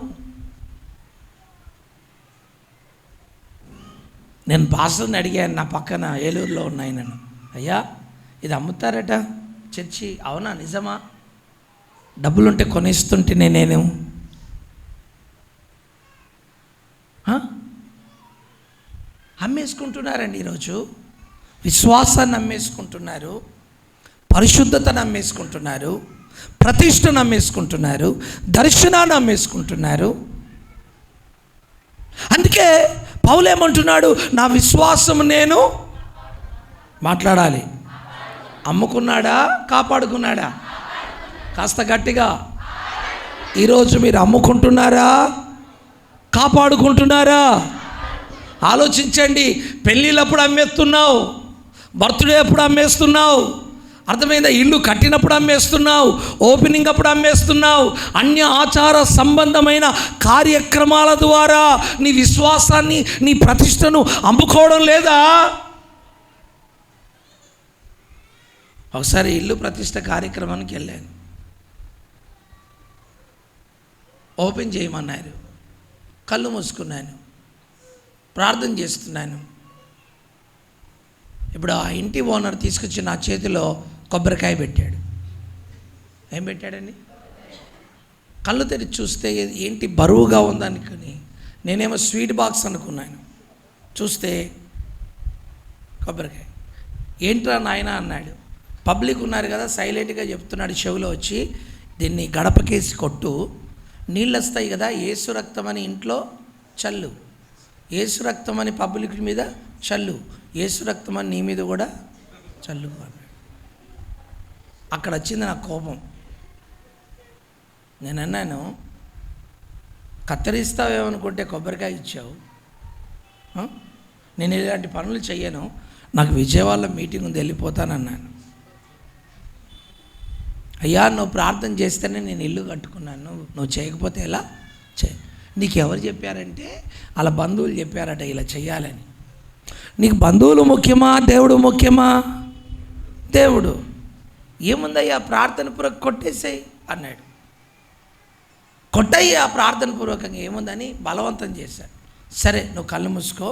నేను పాస్టర్ని అడిగాను, నా పక్కన ఏలూరులో ఉన్నాయి, నన్ను, అయ్యా ఇది అమ్ముతారట చర్చి, అవునా, నిజమా? డబ్బులుంటే కొనిస్తుంటేనే నేను. అమ్మేసుకుంటున్నారండి ఈరోజు. విశ్వాసాన్ని అమ్మేసుకుంటున్నారు, పరిశుద్ధతను అమ్మేసుకుంటున్నారు, ప్రతిష్టను అమ్మేసుకుంటున్నారు, దర్శనాన్ని అమ్మేసుకుంటున్నారు. అందుకే పౌలు ఏమంటున్నాడు? నా విశ్వాసం నేను మాట్లాడాలి. అమ్ముకున్నాడా, కాపాడుకున్నాడా? కాస్త గట్టిగా. ఈరోజు మీరు అమ్ముకుంటున్నారా, కాపాడుకుంటున్నారా? ఆలోచించండి. పెళ్ళిళ్ళప్పుడు అమ్మేస్తున్నావు, బర్త్డే అప్పుడు అమ్మేస్తున్నావు, అర్థమైందా? ఇల్లు కట్టినప్పుడు అమ్మేస్తున్నావు, ఓపెనింగ్ అప్పుడు అమ్మేస్తున్నావు. అన్య ఆచార సంబంధమైన కార్యక్రమాల ద్వారా నీ విశ్వాసాన్ని, నీ ప్రతిష్టను అమ్ముకోవడం లేదా? ఒకసారి ఇల్లు ప్రతిష్ట కార్యక్రమానికి వెళ్ళాను. ఓపెన్ చేయమన్నారు, కళ్ళు మూసుకున్నాను, ప్రార్థన చేస్తున్నాను. ఇప్పుడు ఆ ఇంటి ఓనర్ తీసుకొచ్చి నా చేతిలో కొబ్బరికాయ పెట్టాడు. ఏం పెట్టాడండి? కళ్ళు తెరిచి చూస్తే ఏంటి బరువుగా ఉందనుకుని నేనేమో స్వీట్ బాక్స్ అనుకున్నాను. చూస్తే కొబ్బరికాయ. ఏంట్రా నాయన అన్నాడు. పబ్లిక్ ఉన్నారు కదా, సైలెంట్గా చెప్తున్నాడు చెవిలో వచ్చి, దీన్ని గడపకేసి కొట్టు, నీళ్ళు వస్తాయి కదా, యేసు రక్తం అని ఇంట్లో చల్లు, యేసు రక్తం అని పబ్లిక్ మీద చల్లు, యేసు రక్తం అని నీ మీద కూడా చల్లు అన్నాడు. అక్కడ వచ్చింది నా కోపం. నేను అన్నాను, కత్తిరిస్తావేమనుకుంటే కొబ్బరికాయ ఇచ్చావు, నేను ఇలాంటి పనులు చెయ్యను, నాకు విజయవాడలో మీటింగ్ ఉంది, వెళ్ళిపోతానన్నాను. అయ్యా నువ్వు ప్రార్థన చేస్తేనే నేను ఇల్లు కట్టుకున్నాను, నువ్వు చేయకపోతే ఎలా నీకు ఎవరు చెప్పారంటే అలా బంధువులు చెప్పారట ఇలా చెయ్యాలని. నీకు బంధువులు ముఖ్యమా దేవుడు ముఖ్యమా? దేవుడు. ఏముందయ్యా ప్రార్థన పూర్వక కొట్టేసేయి అన్నాడు. కొట్టయ్యా ప్రార్థన పూర్వకంగా ఏముందని బలవంతం చేశాడు. సరే నువ్వు కళ్ళు మూసుకో,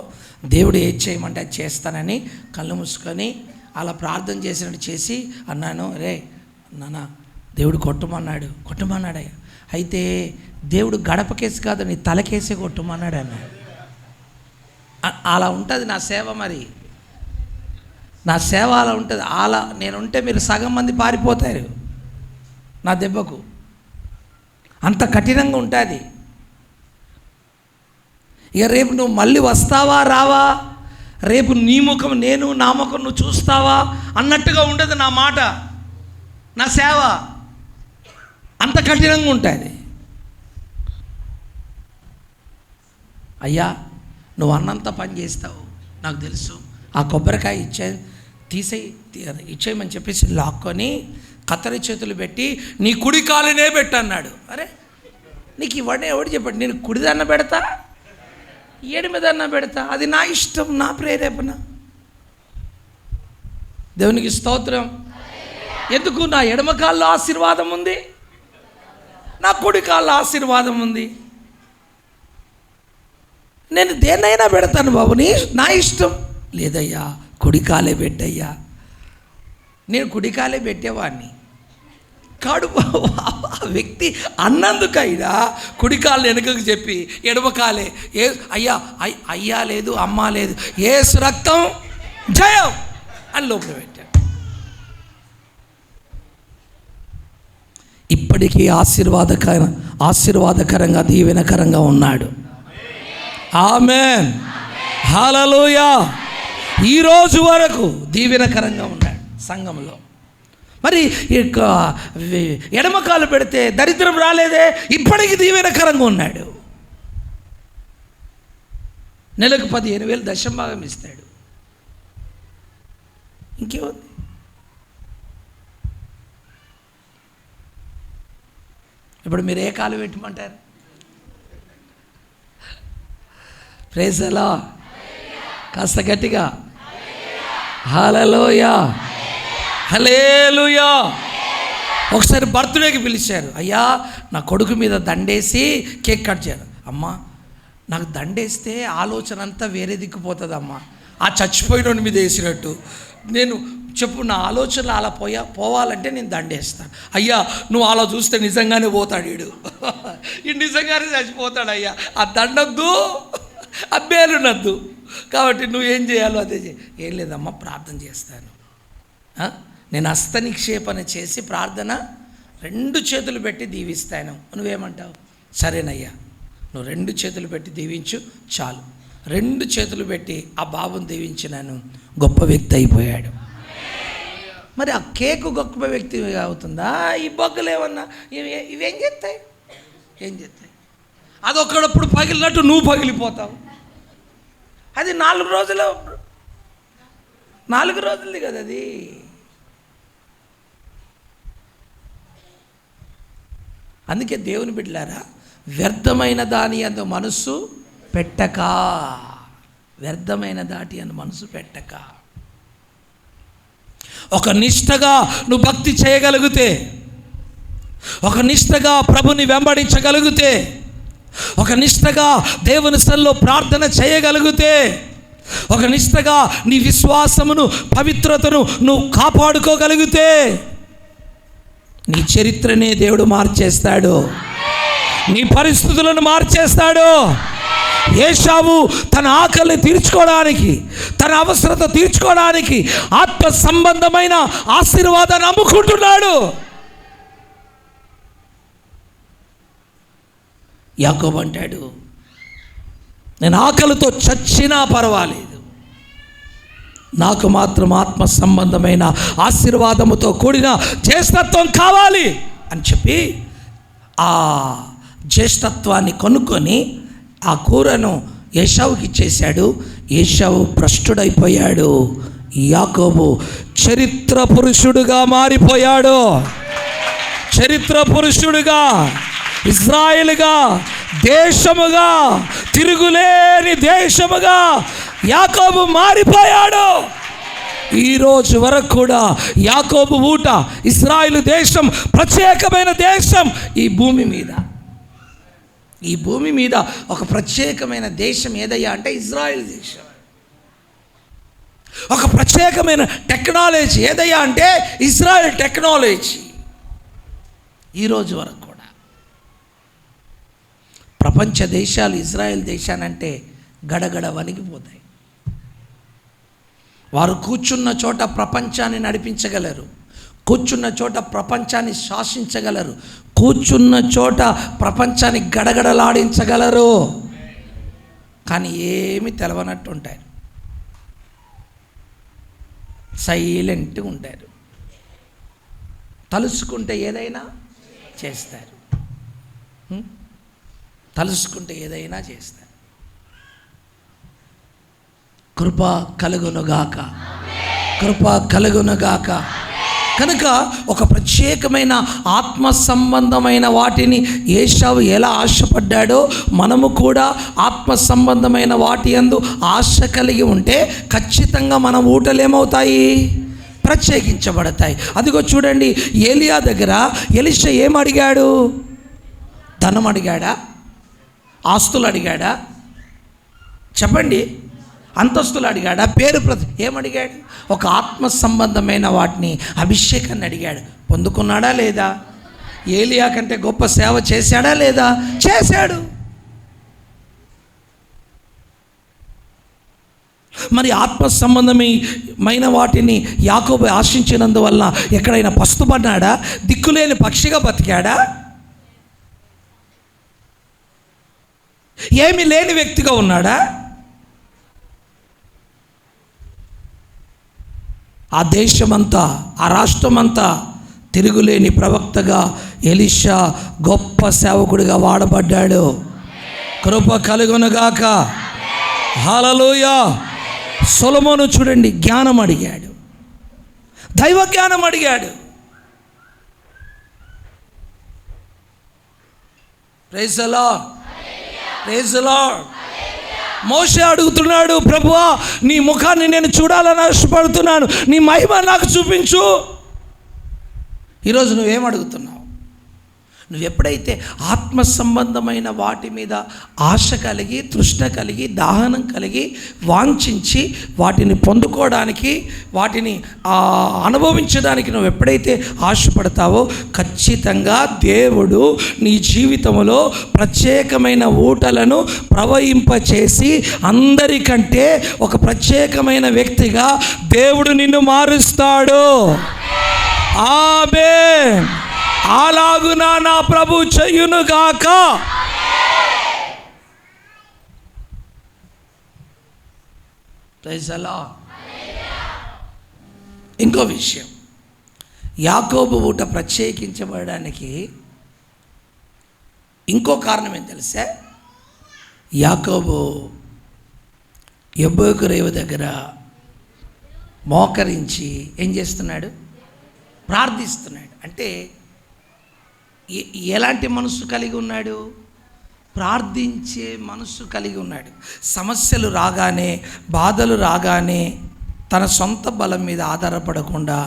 దేవుడు ఏది చేయమంటే అది చేస్తానని కళ్ళు మూసుకొని అలా ప్రార్థన చేసినట్టు చేసి అన్నాను, రే నాన్న దేవుడు కొట్టమన్నాడయ్యా. అయితే దేవుడు గడపకేసి కాదు నీ తలకేసి కొట్టమన్నాడు అన్నాడు. అలా ఉంటుంది నా సేవ. మరి నా సేవ అలా ఉంటుంది. అలా నేనుంటే మీరు సగం మంది పారిపోతారు నా దెబ్బకు, అంత కఠినంగా ఉంటుంది. ఇక రేపు నువ్వు మళ్ళీ వస్తావా రావా, రేపు నీ ముఖం నేను నా ముఖం నువ్వు చూస్తావా అన్నట్టుగా ఉండదు నా మాట, నా సేవ అంత కఠినంగా ఉంటుంది. అయ్యా నువ్వు అన్నంత పని చేస్తావు నాకు తెలుసు, ఆ కొబ్బరికాయ ఇచ్చేయమని చెప్పేసి లాక్కొని కత్తరి చేతులు పెట్టి నీ కుడి కాలునే పెట్టన్నాడు. అరే నీకు ఇవన్నీ ఎవడు చెప్పాడు? నేను కుడిదన్న పెడతా, ఎడమిదన్న పెడతా, అది నా ఇష్టం, నా ప్రేరేపణ. దేవునికి స్తోత్రం. ఎందుకు? నా ఎడమ కాళ్ళలో ఆశీర్వాదం ఉంది, నా కుడి కాళ్ళలో ఆశీర్వాదం ఉంది. నేను దేన్నైనా పెడతాను బాబు, నా ఇష్టం. లేదయ్యా కుడికాలే పెట్టయ్యా. నేను కుడికాలే పెట్టేవాడిని కాడు. ఆ వ్యక్తి అన్నందుకైనా కుడికాలు వెనుకకు చెప్పి ఎడమకాలే అయ్యా లేదు అమ్మ లేదు, యేసు రక్తం జయం అని లోపల పెట్టాడు. ఇప్పటికీ ఆశీర్వాదకరంగా దీవెనకరంగా ఉన్నాడు. ఆమేన్, హల్లెలూయా. ఈరోజు వరకు దీవెనకరంగా ఉన్నాడు సంఘంలో. మరి ఎడమకాలు పెడితే దరిద్రం రాలేదే, ఇప్పటికీ దీవెనకరంగా ఉన్నాడు. నెలకు 15,000 దశంభాగం ఇస్తాడు. ఇంకేముంది? ఇప్పుడు మీరు ఏ కాలు పెట్టమంటారు? Praise the lord. కాస్త గట్టిగా హల్లెలూయా, హల్లెలూయా. ఒకసారి బర్త్డేకి పిలిచారు. అయ్యా నా కొడుకు మీద దండేసి కేక్ కట్ చేయాలి. అమ్మా నాకు దండేస్తే ఆలోచన అంతా వేరే దిక్కుపోతుంది అమ్మా, ఆ చచ్చిపోయిన మీద వేసినట్టు. నేను చెప్పు, నా ఆలోచనలు అలా పోవాలంటే నేను దండేస్తాను. అయ్యా నువ్వు అలా చూస్తే నిజంగానే పోతాడు వీడు, ఈ నిజంగానే చచ్చిపోతాడు. అయ్యా ఆ దండొద్దు, ఆ బేలునద్దు. కాబట్టి నువ్వేం చేయాలో అదే చేయి. ఏం లేదమ్మా ప్రార్థన చేస్తాను. నేను హస్త నిక్షేపణ చేసి ప్రార్థన 2 చేతులు పెట్టి దీవిస్తాను. నువ్వేమంటావు? సరేనయ్యా నువ్వు 2 చేతులు పెట్టి దీవించు చాలు. 2 చేతులు పెట్టి ఆ బాబుని దీవించినాను, గొప్ప వ్యక్తి అయిపోయాడు. మరి ఆ కేకు గొప్ప వ్యక్తి అవుతుందా? ఈ బొగ్గలు ఏమన్నా ఇవేం చేస్తాయి? ఏం చేస్తాయి? అది ఒక్కడప్పుడు పగిలినట్టు నువ్వు పగిలిపోతావు. అది 4 రోజులది కదా అది. అందుకే దేవుని బిడ్డలారా, వ్యర్థమైన దాని అందు మనస్సు పెట్టక, వ్యర్థమైన దాటి అందు మనసు పెట్టక, ఒక నిష్టగా నువ్వు భక్తి చేయగలిగితే, ఒక నిష్టగా ప్రభుని వెంబడించగలిగితే, ఒక నిష్టగా దేవుని సన్నిధిలో ప్రార్థన చేయగలిగితే, ఒక నిష్టగా నీ విశ్వాసమును పవిత్రతను నువ్వు కాపాడుకోగలిగితే నీ చరిత్రనే దేవుడు మార్చేస్తాడు, నీ పరిస్థితులను మార్చేస్తాడు. ఏశావు తన ఆకలిని తీర్చుకోవడానికి, తన అవసరత తీర్చుకోవడానికి ఆత్మ సంబంధమైన ఆశీర్వాదాన్ని అమ్ముకుంటున్నాడు. యాకోబు అంటాడు, నేను ఆకలితో చచ్చినా పర్వాలేదు, నాకు మాత్రం ఆత్మ సంబంధమైన ఆశీర్వాదముతో కూడిన జ్యేష్ఠత్వం కావాలి అని చెప్పి ఆ జ్యేష్ఠత్వాన్ని కొనుక్కొని ఆ కూరను ఏశావుకి ఇచ్చేశాడు. ఏశావు భ్రష్టుడైపోయాడు, యాకోబు చరిత్ర పురుషుడుగా మారిపోయాడు. చరిత్ర పురుషుడుగా, ఇజ్రాయేలుగా, దేశముగా, తిరుగులేని దేశముగా యాకోబు మారిపోయాడు. ఈరోజు వరకు కూడా యాకోబు ఊట, ఇశ్రాయేలు దేశం ప్రత్యేకమైన దేశం. ఈ భూమి మీద ఒక ప్రత్యేకమైన దేశం ఏదయ్యా అంటే ఇజ్రాయేల్ దేశం. ఒక ప్రత్యేకమైన టెక్నాలజీ ఏదయ్యా అంటే ఇజ్రాయేల్ టెక్నాలజీ. ఈరోజు వరకు కూడా ప్రపంచ దేశాలు ఇజ్రాయేల్ దేశానంటే గడగడ వణికిపోతాయి. వారు కూర్చున్న చోట ప్రపంచాన్ని నడిపించగలరు, కూర్చున్న చోట ప్రపంచాన్ని శాసించగలరు, కూర్చున్న చోట ప్రపంచాన్ని గడగడలాడించగలరు. కానీ ఏమి తెలవనట్టు ఉంటారు, సైలెంట్గా ఉంటారు. తలుసుకుంటే ఏదైనా చేస్తారు, తలుసుకుంటే ఏదైనా చేస్తారు. కృప కలుగునుగాక, కృప కలుగునుగాక. కనుక ఒక ప్రత్యేకమైన ఆత్మ సంబంధమైన వాటిని ఏశావు ఎలా ఆశపడ్డాడో మనము కూడా ఆత్మ సంబంధమైన వాటి యందు ఆశ కలిగి ఉంటే ఖచ్చితంగా మన ఊటలు ఏమవుతాయి? ప్రత్యేకించబడతాయి. అదిగో చూడండి, ఏలియా దగ్గర ఎలీషా ఏమడిగాడు? ధనం అడిగాడా? ఆస్తులు అడిగాడా? చెప్పండి. అంతస్తులు అడిగాడా? పేరు ఏమడిగాడు? ఒక ఆత్మ సంబంధమైన వాటిని, అభిషేకాన్ని అడిగాడు. పొందుకున్నాడా లేదా? ఏలియా కంటే గొప్ప సేవ చేశాడా లేదా? చేశాడు. మరి ఆత్మ సంబంధమైన వాటిని యాకోబు ఆశించినందువల్ల ఎక్కడైనా పస్తుపడ్డాడా? దిక్కులేని పక్షిగా బతికాడా? ఏమీ లేని వ్యక్తిగా ఉన్నాడా? ఆ దేశమంతా, ఆ రాష్ట్రమంతా తిరుగులేని ప్రవక్తగా ఎలీషా గొప్ప సేవకుడిగా వాడబడ్డాడు. కృప కలుగునుగాక. హల్లెలూయా. సొలొమోను చూడండి, జ్ఞానం అడిగాడు, దైవ జ్ఞానం అడిగాడు. Praise the Lord, praise the Lord. మోషే అడుగుతున్నాడు, ప్రభువా నీ ముఖాన్ని నేను చూడాలని ఆశపడుతున్నాను, నీ మహిమ నాకు చూపించు. ఈరోజు నువ్వేం అడుగుతున్నావు? నువ్వు ఎప్పుడైతే ఆత్మ సంబంధమైన వాటి మీద ఆశ కలిగి, తృష్ణ కలిగి, దాహనం కలిగి, వాంఛించి వాటిని పొందుకోవడానికి, వాటిని అనుభవించడానికి నువ్వు ఎప్పుడైతే ఆశపడతావో ఖచ్చితంగా దేవుడు నీ జీవితంలో ప్రత్యేకమైన ఊటలను ప్రవహింపచేసి అందరికంటే ఒక ప్రత్యేకమైన వ్యక్తిగా దేవుడు నిన్ను మారుస్తాడు. ఆమేన్. అలాగునా నా ప్రభు చెయ్యునుగాక. Praise the Lord. ఇంకో విషయం, యాకోబు ఊట ప్రత్యేకించబడడానికి ఇంకో కారణం ఏం తెలుసా? యాకోబు యబ్బోకు రేవు దగ్గర మోకరించి ఏం చేస్తున్నాడు? ప్రార్థిస్తున్నాడు. అంటే ఎలాంటి మనసు కలిగి ఉన్నాడు? ప్రార్థించే మనసు కలిగి ఉన్నాడు. సమస్యలు రాగానే, బాధలు రాగానే తన సొంత బలం మీద ఆధారపడకుండా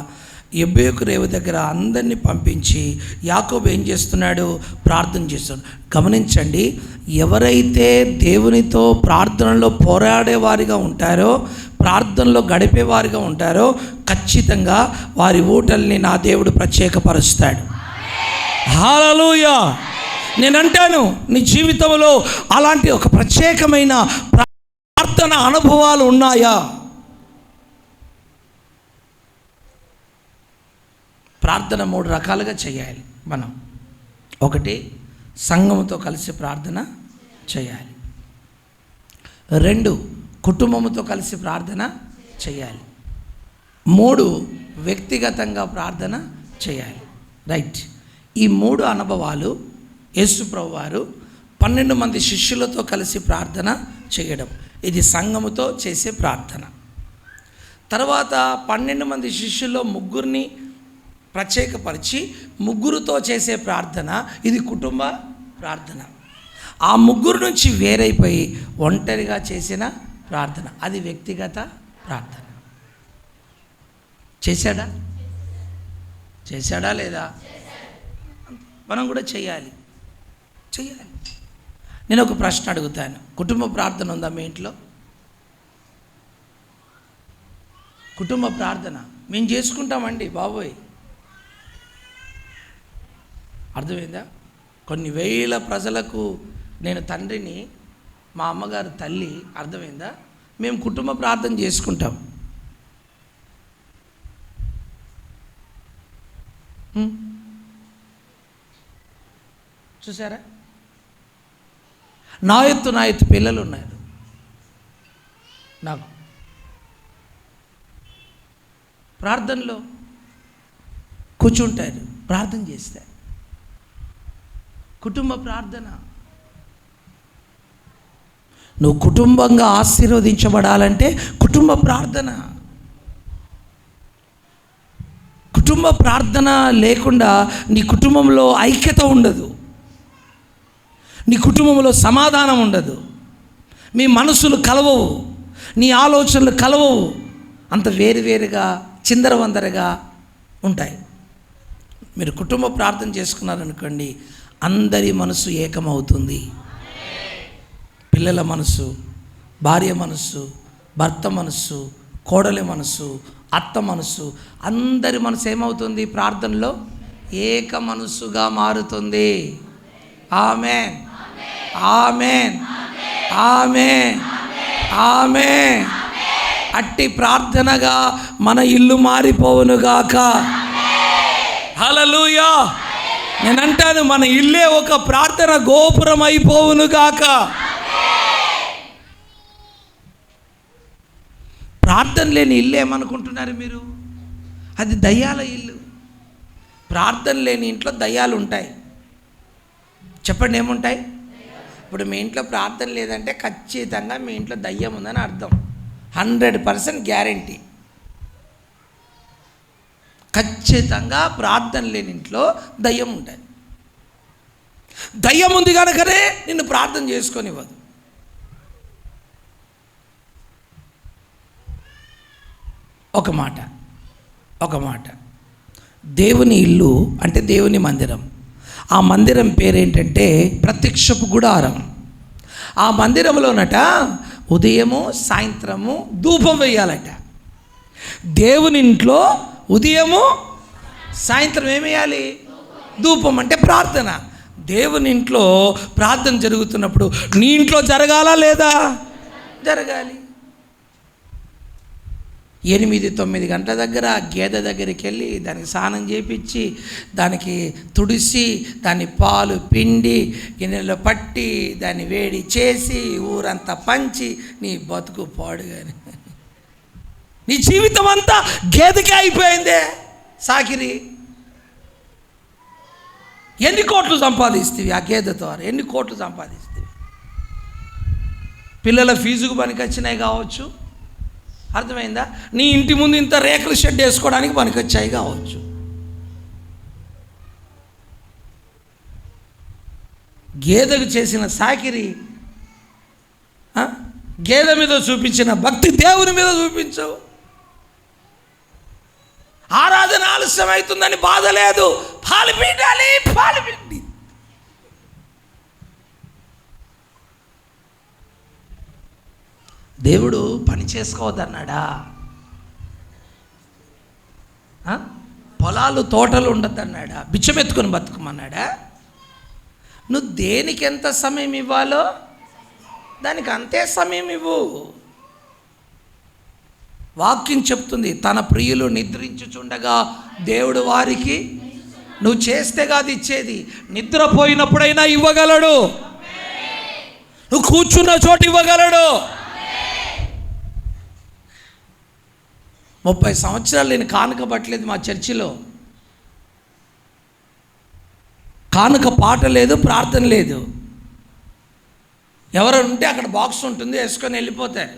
యబ్బోకు రేవు దగ్గర అందరినీ పంపించి యాకోబు ఏం చేస్తున్నాడు? ప్రార్థన చేస్తున్నాడు. గమనించండి, ఎవరైతే దేవునితో ప్రార్థనలో పోరాడేవారిగా ఉంటారో, ప్రార్థనలో గడిపేవారిగా ఉంటారో ఖచ్చితంగా వారి ఊటల్ని నా దేవుడు ప్రత్యేకపరుస్తాడు. హల్లెలూయా. నేనంటాను, నీ జీవితంలో అలాంటి ఒక ప్రత్యేకమైన ప్రార్థన అనుభవాలు ఉన్నాయా? ప్రార్థన 3 రకాలుగా చేయాలి మనం. ఒకటి, సంఘముతో కలిసి ప్రార్థన చేయాలి. 2, కుటుంబముతో కలిసి ప్రార్థన చేయాలి. 3, వ్యక్తిగతంగా ప్రార్థన చేయాలి. రైట్. ఈ 3 అనుభవాలు యేసు ప్రభువారు 12 మంది శిష్యులతో కలిసి ప్రార్థన చేయడం, ఇది సంఘముతో చేసే ప్రార్థన. తర్వాత 12 మంది శిష్యుల్లో 3 ప్రత్యేకపరిచి ముగ్గురుతో చేసే ప్రార్థన, ఇది కుటుంబ ప్రార్థన. ఆ ముగ్గురు నుంచి వేరైపోయి ఒంటరిగా చేసిన ప్రార్థన, అది వ్యక్తిగత ప్రార్థన. చేశాడా లేదా? మనం కూడా చేయాలి. నేను ఒక ప్రశ్న అడుగుతాను, కుటుంబ ప్రార్థన ఉందా మీ ఇంట్లో? కుటుంబ ప్రార్థన మేము చేసుకుంటామండి బాబోయ్, అర్థమైందా? కొన్ని వేల ప్రజలకు నేను తండ్రిని, మా అమ్మగారు తల్లి, అర్థమైందా? మేము కుటుంబ ప్రార్థన చేసుకుంటాం. చూసారా? నా ఎత్తు పిల్లలు ఉన్నారు నాకు. ప్రార్థనలో కూర్చుంటారు, ప్రార్థన చేస్తారు. కుటుంబ ప్రార్థన. నువ్వు కుటుంబంగా ఆశీర్వదించబడాలంటే కుటుంబ ప్రార్థన. కుటుంబ ప్రార్థన లేకుండా నీ కుటుంబంలో ఐక్యత ఉండదు, నీ కుటుంబంలో సమాధానం ఉండదు, మీ మనసులు కలవవు, నీ ఆలోచనలు కలవవు, అంత వేరువేరుగా చిందరవందరగా ఉంటాయి. మీరు కుటుంబ ప్రార్థన చేసుకున్నారనుకోండి, అందరి మనసు ఏకమవుతుంది. పిల్లల మనసు, భార్య మనసు, భర్త మనసు, కోడలి మనసు, అత్త మనసు, అందరి మనసు ఏమవుతుంది? ప్రార్థనలో ఏక మనసుగా మారుతుంది. ఆమేన్, ఆమేన్, ఆమేన్, ఆమేన్. అట్టి ప్రార్థనగా మన ఇల్లు మారిపోవునుగాక. హల్లెలూయా. నేనంటాను, మన ఇల్లే ఒక ప్రార్థన గోపురం అయిపోవునుగాక. ప్రార్థన లేని ఇల్లు ఏమనుకుంటున్నారు మీరు? అది దయ్యాల ఇల్లు. ప్రార్థన లేని ఇంట్లో దయ్యాలు ఉంటాయి. చెప్పండి, ఏముంటాయి? ఇప్పుడు మీ ఇంట్లో ప్రార్థన లేదంటే ఖచ్చితంగా మీ ఇంట్లో దయ్యం ఉందని అర్థం. 100% గ్యారంటీ. ఖచ్చితంగా ప్రార్థన లేని ఇంట్లో దయ్యం ఉంటుంది. దయ్యం ఉంది కనుకనే నిన్ను ప్రార్థన చేసుకొనివ్వదు. ఒక మాట, దేవుని ఇల్లు అంటే దేవుని మందిరం. ఆ మందిరం పేరేంటంటే ప్రత్యక్షపు గుడారం. ఆ మందిరంలోనట ఉదయము సాయంత్రము ధూపం వేయాలట. దేవుని ఇంట్లో ఉదయము సాయంత్రం ఏమేయాలి? ధూపం అంటే ప్రార్థన. దేవుని ఇంట్లో ప్రార్థన జరుగుతున్నప్పుడు నీ ఇంట్లో జరగాలా లేదా? జరగాలి. 8-9 గంటల దగ్గర గేదె దగ్గరికి వెళ్ళి దానికి స్నానం చేపించి, దానికి తుడిసి, దాని పాలు పిండి గిన్నెలో పట్టి, దాన్ని వేడి చేసి ఊరంతా పంచి, నీ బతుకు పాడుగాని, నీ జీవితం అంతా గేదెకే అయిపోయిందే. సాకిరి. ఎన్ని కోట్లు సంపాదిస్తేవి ఆ గేదె ద్వారా? ఎన్ని కోట్లు సంపాదిస్తేవి? పిల్లల ఫీజుకు పనికొచ్చినాయి కావచ్చు, అర్థమైందా? నీ ఇంటి ముందు ఇంత రేకుల షెడ్ వేసుకోవడానికి పనికొచ్చాయి కావచ్చు. గేదెకు చేసిన సాకిరి, గేదె మీద చూపించిన భక్తి దేవుని మీద చూపించవు. ఆరాధన ఆలస్యం అవుతుందని బాధ లేదు, పాలు పిండాలి, పాలు పిండి. దేవుడు పని చేసుకోవద్దన్నాడా? పొలాలు తోటలు ఉండద్దన్నాడా? బిచ్చమెత్తుకొని బతుకమన్నాడా? నువ్వు దేనికి ఎంత సమయం ఇవ్వాలో దానికి అంతే సమయం ఇవ్వు. వాక్యం చెప్తుంది, తన ప్రియులు నిద్రించుచుండగా దేవుడు వారికి, నువ్వు చేస్తే కాదు ఇచ్చేది, నిద్రపోయినప్పుడైనా ఇవ్వగలడు. నువ్వు కూర్చున్న చోటు ఇవ్వగలడు. 30 సంవత్సరాలు నేను కానుక పట్టలేదు మా చర్చిలో. కానుక పాట లేదు, ప్రార్థన లేదు. ఎవరు ఉంటే అక్కడ బాక్స్ ఉంటుంది, వేసుకొని వెళ్ళిపోతారు.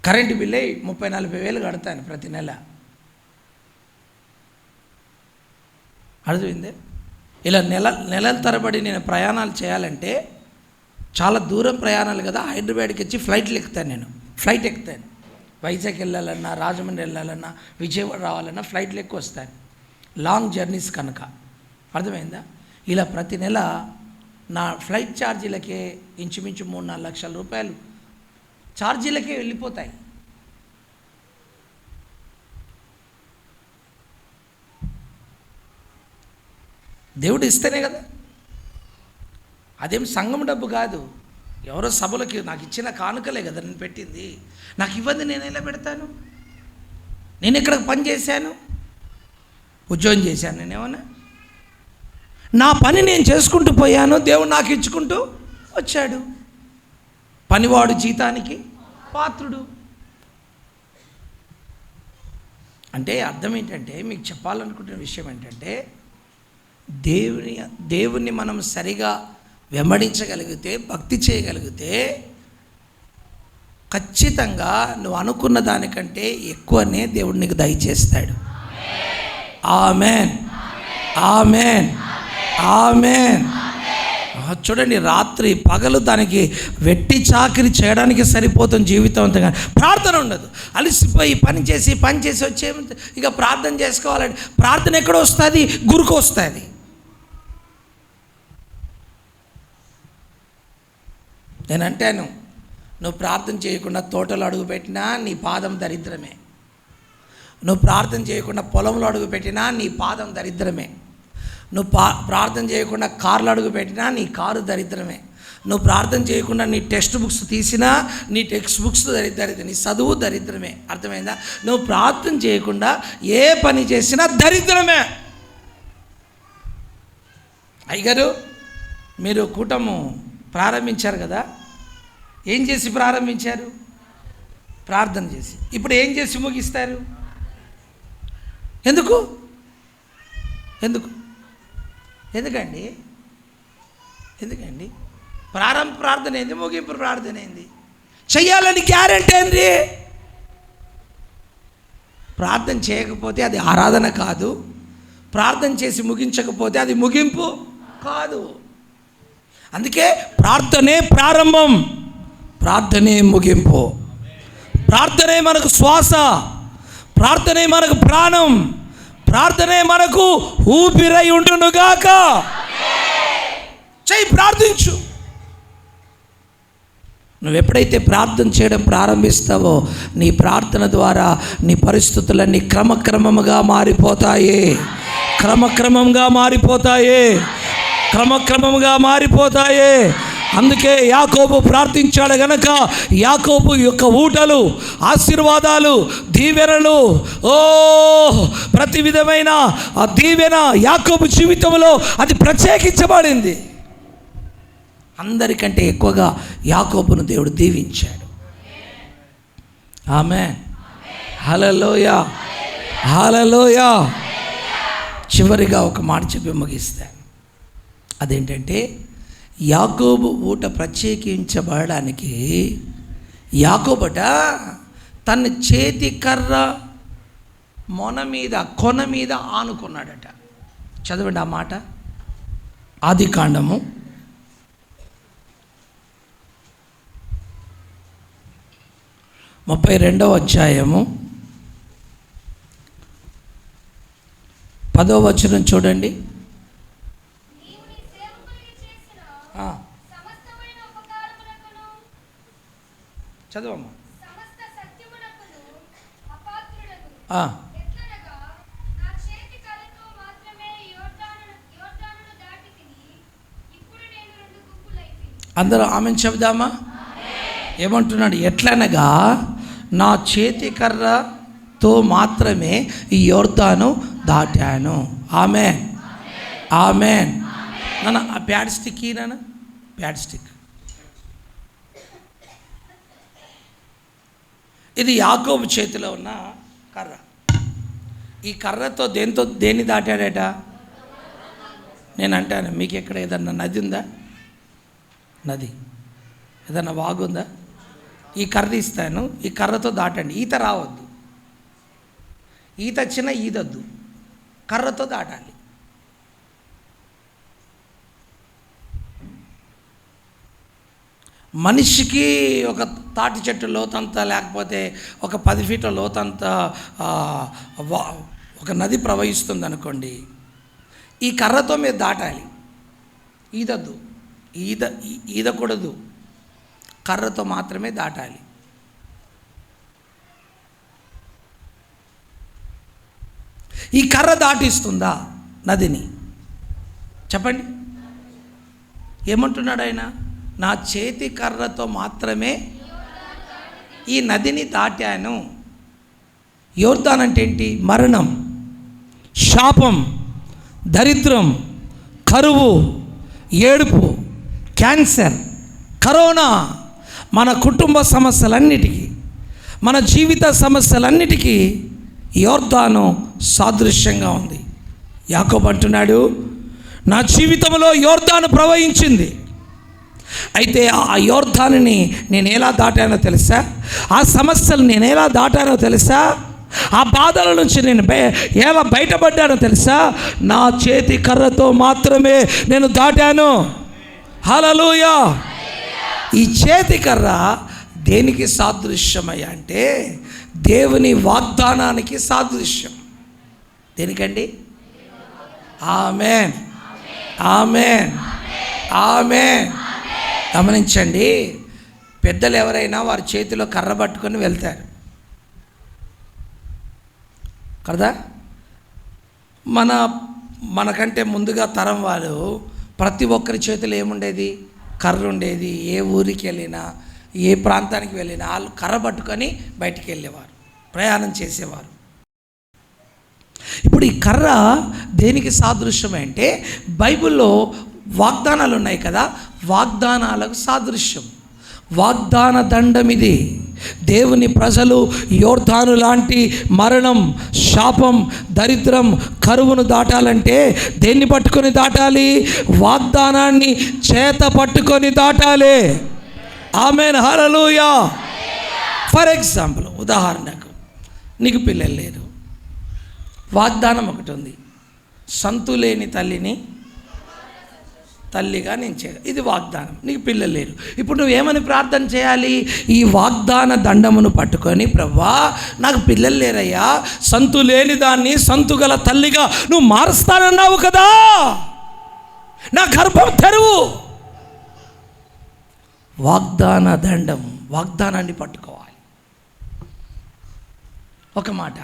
కరెంటు బిల్లు 30-40 వేలు కడతాను ప్రతి నెల. అర్థమైందే? ఇలా నెలల తరబడి నేను ప్రయాణాలు చేయాలంటే చాలా దూరం ప్రయాణాలు కదా. హైదరాబాద్కి వచ్చి ఫ్లైట్ ఎక్కుతాను. వైజాగ్ వెళ్ళాలన్నా, రాజమండ్రి వెళ్ళాలన్నా, విజయవాడ రావాలన్నా ఫ్లైట్లు ఎక్కువ వస్తాను, లాంగ్ జర్నీస్ కనుక. అర్థమైందా? ఇలా ప్రతి నెల నా ఫ్లైట్ ఛార్జీలకే ఇంచుమించు 3-4 లక్షల రూపాయలు ఛార్జీలకే వెళ్ళిపోతాయి. దేవుడు ఇస్తేనే కదా. అదేం సంఘం డబ్బు కాదు, ఎవరో సభలకి నాకు ఇచ్చిన కానుకలే కదా నేను పెట్టింది. నాకు ఇవ్వద్దు, నేను ఎలా పెడతాను? నేను ఇక్కడ పని చేశాను, ఉద్యోగం చేశాను, నేనేమన్నా నా పని నేను చేసుకుంటూ పోయాను, దేవుడు నాకు ఇచ్చుకుంటూ వచ్చాడు. పనివాడు జీతానికి పాత్రుడు. అంటే అర్థం ఏంటంటే, మీకు చెప్పాలనుకుంటున్న విషయం ఏంటంటే, దేవుణ్ణి మనం సరిగా వెంబడించగలిగితే, భక్తి చేయగలిగితే ఖచ్చితంగా నువ్వు అనుకున్న దానికంటే ఎక్కువనే దేవుడు నీకు దయచేస్తాడు. ఆమేన్, ఆమేన్, ఆమేన్. చూడండి, రాత్రి పగలు దానికి వెట్టి చాకిరి చేయడానికి సరిపోతుంది జీవితం అంతా, కానీ ప్రార్థన ఉండదు. అలసిపోయి పని చేసి వచ్చే ఇక ప్రార్థన చేసుకోవాలంటే ప్రార్థన ఎక్కడ వస్తుంది? గురికి వస్తుంది. నేను అంటాను, నువ్వు ప్రార్థన చేయకుండా తోటలో అడుగుపెట్టినా నీ పాదం దరిద్రమే. నువ్వు ప్రార్థన చేయకుండా పొలంలో అడుగుపెట్టినా నీ పాదం దరిద్రమే. నువ్వు ప్రార్థన చేయకుండా కార్లు అడుగుపెట్టినా నీ కారు దరిద్రమే. నువ్వు ప్రార్థన చేయకుండా నీ టెక్స్ట్ బుక్స్ తీసినా నీ టెక్స్ట్ బుక్స్ దరిద్రమే, నీ చదువు దరిద్రమే. అర్థమైందా? నువ్వు ప్రార్థన చేయకుండా ఏ పని చేసినా దరిద్రమే. అయ్యగారు, మీరు కూటము ప్రారంభించారు కదా, ఏం చేసి ప్రారంభించారు? ప్రార్థన చేసి. ఇప్పుడు ఏం చేసి ముగిస్తారు? ఎందుకు? ఎందుకండి ప్రారంభ ప్రార్థన ఏంది, ముగింపు ప్రార్థన ఏంది? చెయ్యాలని గ్యారెంటీ ఏంది? ప్రార్థన చేయకపోతే అది ఆరాధన కాదు, ప్రార్థన చేసి ముగించకపోతే అది ముగింపు కాదు. అందుకే ప్రార్థనే ప్రారంభం, ప్రార్థనే ముగింపు. ప్రార్థనే మనకు శ్వాస, ప్రార్థనే మనకు ప్రాణం, ప్రార్థనే మనకు ఊపిరై ఉండునుగాక. చెయ్యి, ప్రార్థించు. నువ్వు ఎప్పుడైతే ప్రార్థన చేయడం ప్రారంభిస్తావో నీ ప్రార్థన ద్వారా నీ పరిస్థితులన్నీ క్రమక్రమంగా మారిపోతాయి, క్రమక్రమంగా మారిపోతాయి. అందుకే యాకోబు ప్రార్థించాడు గనక యాకోబు యొక్క ఊటలు, ఆశీర్వాదాలు, దీవెనలు, ప్రతి విధమైన ఆ దీవెన యాకోబు జీవితంలో అది ప్రత్యేకించబడింది. అందరికంటే ఎక్కువగా యాకోబును దేవుడు దీవించాడు. ఆమేన్, హల్లెలూయా, హల్లెలూయా. చివరిగా ఒక మాట చెప్పి ముగిస్తాను. అదేంటంటే, యాకోబు ఊట ప్రత్యేకించబడడానికి యాకోబట తన చేతి కర్ర కొన మీద ఆనుకున్నాడట. చదవండి ఆ మాట. ఆదికాండము 32వ అధ్యాయము 10వ వచనం చూడండి. చదవమ్మా. అందరూ ఆమెను చెబుదామా? ఏమంటున్నాడు? ఎట్లనగా నా చేతి కర్రతో మాత్రమే ఈ యోర్దాను దాటాను. ఆమేన్, ఆమేన్. నాన్న ఆ ప్యాడ్ స్టిక్ నాన్న, ప్యాడ్ స్టిక్. ఇది యాకోబు చేతిలో ఉన్న కర్ర. ఈ కర్రతో దేన్ని దాటాడట? నేను అంటాను, మీకు ఎక్కడ ఏదన్నా నది ఉందా? నది ఏదన్నా వాగుందా? ఈ కర్ర ఇస్తాను, ఈ కర్రతో దాటండి. ఈత రావద్దు, ఈత వచ్చినా ఈదొద్దు, కర్రతో దాటాలి. మనిషికి ఒక తాటి చెట్టు లోతంత, లేకపోతే ఒక 10 ఫీట్ల లోతంత ఒక నది ప్రవహిస్తుంది అనుకోండి, ఈ కర్రతో మీరు దాటాలి. ఈదద్దు, ఈదకూడదు, కర్రతో మాత్రమే దాటాలి. ఈ కర్ర దాటిస్తుందా నదిని? చెప్పండి. ఏమంటున్నాడు ఆయన? నా చేతి కర్రతో మాత్రమే ఈ నదిని దాటాను. యోర్దాన్ అంటే ఏంటి? మరణం, శాపం, దరిద్రం, కరువు, ఏడుపు, క్యాన్సర్, కరోనా, మన కుటుంబ సమస్యలన్నిటికీ, మన జీవిత సమస్యలన్నిటికీ యోర్దాను సాదృశ్యంగా ఉంది. యాకోబు అంటున్నాడు, నా జీవితంలో యోర్దాను ప్రవహించింది. అయితే ఆ యోర్దానుని నేను ఎలా దాటానో తెలుసా? ఆ సమస్యలు నేను ఎలా దాటానో తెలుసా? ఆ బాధల నుంచి నేను ఎలా బయటపడ్డానో తెలుసా? నా చేతి కర్రతో మాత్రమే నేను దాటాను. హల్లెలూయా. ఈ చేతి కర్ర దేనికి సాదృశ్యమయ్యా అంటే దేవుని వాగ్దానానికి సాదృశ్యం. దేనికండి? ఆమేన్, ఆమేన్, ఆమేన్. గమనించండి, పెద్దలు ఎవరైనా వారి చేతిలో కర్ర పట్టుకొని వెళ్తారు కదా. మనకంటే ముందుగా తరం వాళ్ళు ప్రతి ఒక్కరి చేతిలో ఏముండేది? కర్ర ఉండేది. ఏ ఊరికి వెళ్ళినా, ఏ ప్రాంతానికి వెళ్ళినా వాళ్ళు కర్ర పట్టుకొని బయటికి వెళ్ళేవారు, ప్రయాణం చేసేవారు. ఇప్పుడు ఈ కర్ర దేనికి సాదృశ్యమే అంటే బైబిల్లో వాగ్దానాలు ఉన్నాయి కదా, వాగ్దానాలకు సాదృశ్యం. వాగ్దాన దండం ఇది. దేవుని ప్రజలు యోర్దాను లాంటి మరణం, శాపం, దరిద్రం, కరువును దాటాలంటే దేన్ని పట్టుకొని దాటాలి? వాగ్దానాన్ని చేత పట్టుకొని దాటాలి. ఆమేన్, హల్లెలూయా. ఫర్ ఎగ్జాంపుల్, ఉదాహరణకు నీకు పిల్లలు లేరు, వాగ్దానం ఒకటి ఉంది, సంతు లేని తల్లిని తల్లిగా నేను చేయాలి. ఇది వాగ్దానం. నీకు పిల్లలు లేరు. ఇప్పుడు నువ్వేమని ప్రార్థన చేయాలి? ఈ వాగ్దాన దండమును పట్టుకొని, ప్రభువా నాకు పిల్లలు లేరయ్యా, సంతు లేని దాన్ని సంతు గల తల్లిగా నువ్వు మారుస్తానన్నావు కదా, నా గర్భం తెరువు. వాగ్దాన దండం, వాగ్దానాన్ని పట్టుకోవాలి. ఒక మాట,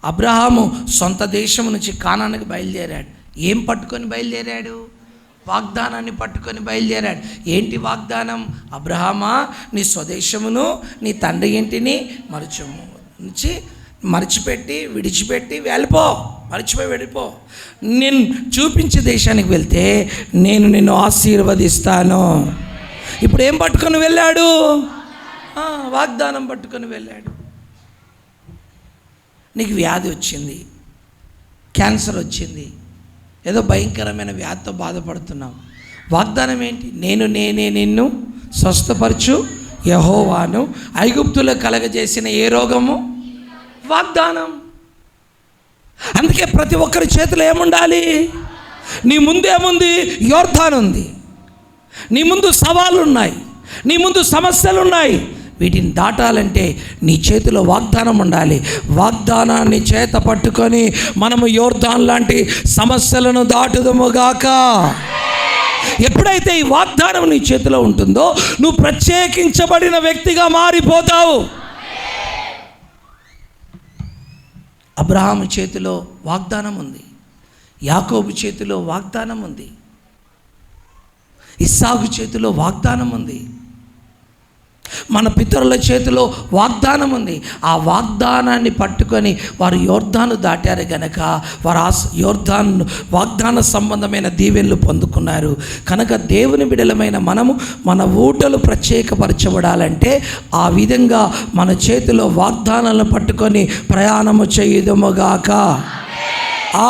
అబ్రహాము సొంత దేశం నుంచి కానానికి బయలుదేరాడు. ఏం పట్టుకొని బయలుదేరాడు? వాగ్దానాన్ని పట్టుకొని బయలుదేరాడు. ఏంటి వాగ్దానం? అబ్రహామా, నీ స్వదేశమును నీ తండ్రి ఇంటిని విడిచిపెట్టి వెళ్ళిపో. నేను చూపించే దేశానికి వెళ్తే నేను నిన్ను ఆశీర్వదిస్తాను. ఇప్పుడు ఏం పట్టుకొని వెళ్ళాడు? వాగ్దానం పట్టుకొని వెళ్ళాడు. నీకు వ్యాధి వచ్చింది, క్యాన్సర్ వచ్చింది, ఏదో భయంకరమైన వ్యాధితో బాధపడుతున్నావు. వాగ్దానం ఏంటి? నేనే నిన్ను స్వస్థపరచు యెహోవాను, ఐగుప్తులో కలగజేసిన ఏ రోగము? వాగ్దానం. అందుకే ప్రతి ఒక్కరి చేతిలో ఏముండాలి? నీ ముందు ఏముంది? యోర్దాను ఉంది. నీ ముందు సవాళ్ళు ఉన్నాయి, నీ ముందు సమస్యలు ఉన్నాయి. వీటిని దాటాలంటే నీ చేతిలో వాగ్దానం ఉండాలి. వాగ్దానాన్ని చేత పట్టుకొని మనము యోర్దాన్ లాంటి సమస్యలను దాటుదముగాక. ఎప్పుడైతే ఈ వాగ్దానం నీ చేతిలో ఉంటుందో నువ్వు ప్రత్యేకించబడిన వ్యక్తిగా మారిపోతావు. అబ్రహాము చేతిలో వాగ్దానం ఉంది, యాకోబు చేతిలో వాగ్దానం ఉంది, ఇస్సాకు చేతిలో వాగ్దానం ఉంది, మన పితరుల చేతిలో వాగ్దానం ఉంది. ఆ వాగ్దానాన్ని పట్టుకొని వారు యోర్దాను దాటారు గనక వారు వాగ్దాన సంబంధమైన దీవెనలు పొందుకున్నారు. కనుక దేవుని బిడ్డలమైన మనము మన ఊటలు ప్రత్యేకపరచబడాలంటే ఆ విధంగా మన చేతిలో వాగ్దానాలను పట్టుకొని ప్రయాణము చేయుదుముగాక.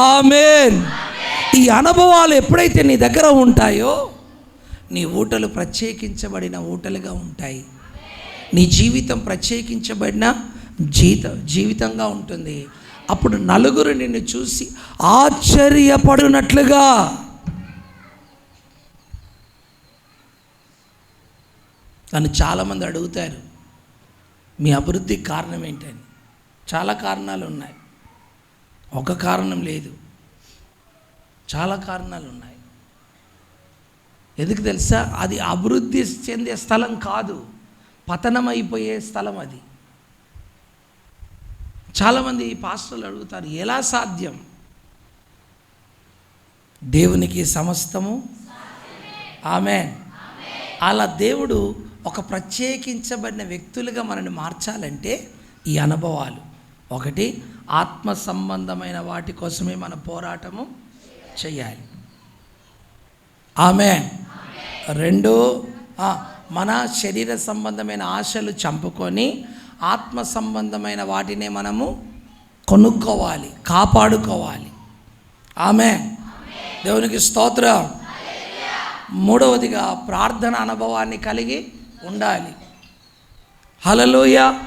ఆమేన్. ఈ అనుభవాలు ఎప్పుడైతే నీ దగ్గర ఉంటాయో నీ ఊటలు ప్రత్యేకించబడిన ఊటలుగా ఉంటాయి. నీ జీవితం ప్రత్యేకించబడిన జీవితంగా ఉంటుంది. అప్పుడు నలుగురు నిన్ను చూసి ఆశ్చర్యపడినట్లుగా. నన్ను చాలామంది అడుగుతారు, మీ అభివృద్ధికి కారణం ఏంటని. చాలా కారణాలు ఉన్నాయి, ఒక కారణం లేదు, చాలా కారణాలు ఉన్నాయి. ఎందుకు తెలుసా? అది అభివృద్ధి చెందే స్థలం కాదు, పతనమైపోయే స్థలం అది. చాలామంది పాస్టర్లు అడుగుతారు, ఎలా సాధ్యం? దేవునికి సమస్తము ఆమేన్. అలా దేవుడు ఒక ప్రత్యేకించబడిన వ్యక్తులుగా మనల్ని మార్చాలంటే ఈ అనుభవాలు. ఒకటి, ఆత్మ సంబంధమైన వాటి కోసమే మన పోరాటము చేయాలి. ఆమేన్. రెండు, మన శరీర సంబంధమైన ఆశలు చంపుకొని ఆత్మ సంబంధమైన వాటిని మనము కొనుక్కోవాలి, కాపాడుకోవాలి. ఆమేన్. దేవునికి స్తోత్రం. మూడవదిగా ప్రార్థన అనుభవాన్ని కలిగి ఉండాలి. హల్లెలూయా.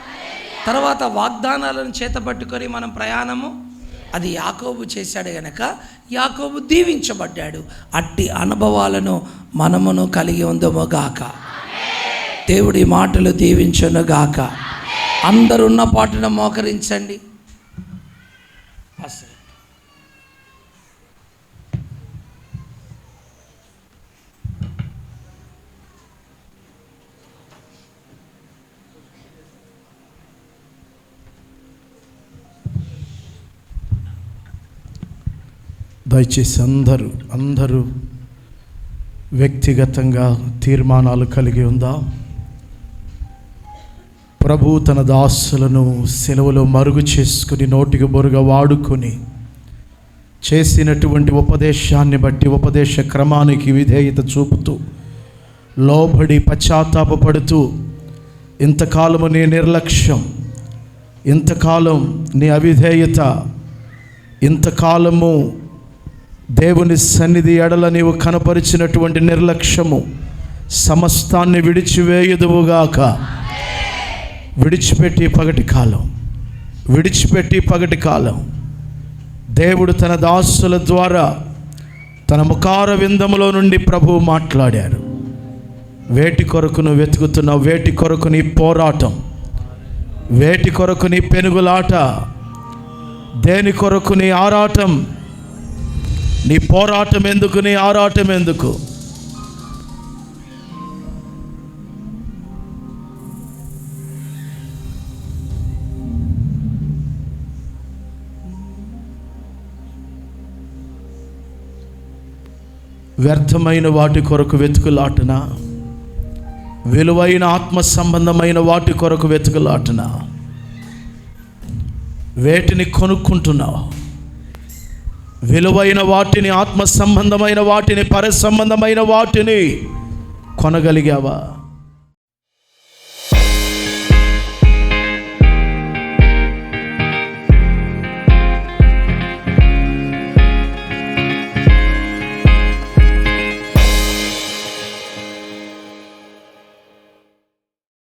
తర్వాత వాగ్దానాలను చేతపట్టుకొని మనం ప్రయాణము, అది యాకోబు చేశాడు గనక యాకోబు దీవించబడ్డాడు. అట్టి అనుభవాలను మనమును కలిగి ఉందముగాక. దేవుడి మాటలు దీవించునుగాక. అందరున్న పాటున మోకరించండి. దయచేసి అందరూ వ్యక్తిగతంగా తీర్మానాలు కలిగి ఉందా? ప్రభు తన దాసులను సెలవులో మరుగు చేసుకుని నోటికి బొరుగా వాడుకొని చేసినటువంటి ఉపదేశాన్ని బట్టి, ఉపదేశ క్రమానికి విధేయత చూపుతూ, లోబడి పశ్చాత్తాపపడుతూ, ఇంతకాలము నీ నిర్లక్ష్యం, ఇంతకాలం నీ అవిధేయత, ఇంతకాలము దేవుని సన్నిధి ఎడల నీవు కనపరిచినటువంటి నిర్లక్ష్యము సమస్తాన్ని విడిచివేయుదువుగాక. విడిచిపెట్టి పగటి కాలం దేవుడు తన దాసుల ద్వారా తన ముఖార విందములో నుండి ప్రభువు మాట్లాడారు. వేటి కొరకు నువ్వు వెతుకుతున్నావు? వేటి కొరకు నీ పోరాటం? వేటి కొరకు నీ పెనుగులాట? దేని కొరకు నీ ఆరాటం? నీ పోరాటం ఎందుకు? నీ ఆరాటం ఎందుకు? వ్యర్థమైన వాటి కొరకు వెతుకులాటనా? విలువైన ఆత్మ సంబంధమైన వాటి కొరకు వెతుకులాటనా? వేటిని కొనుక్కుంటున్నావు? విలువైన వాటిని, ఆత్మ సంబంధమైన వాటిని, పర సంబంధమైన వాటిని కొనగలిగావా?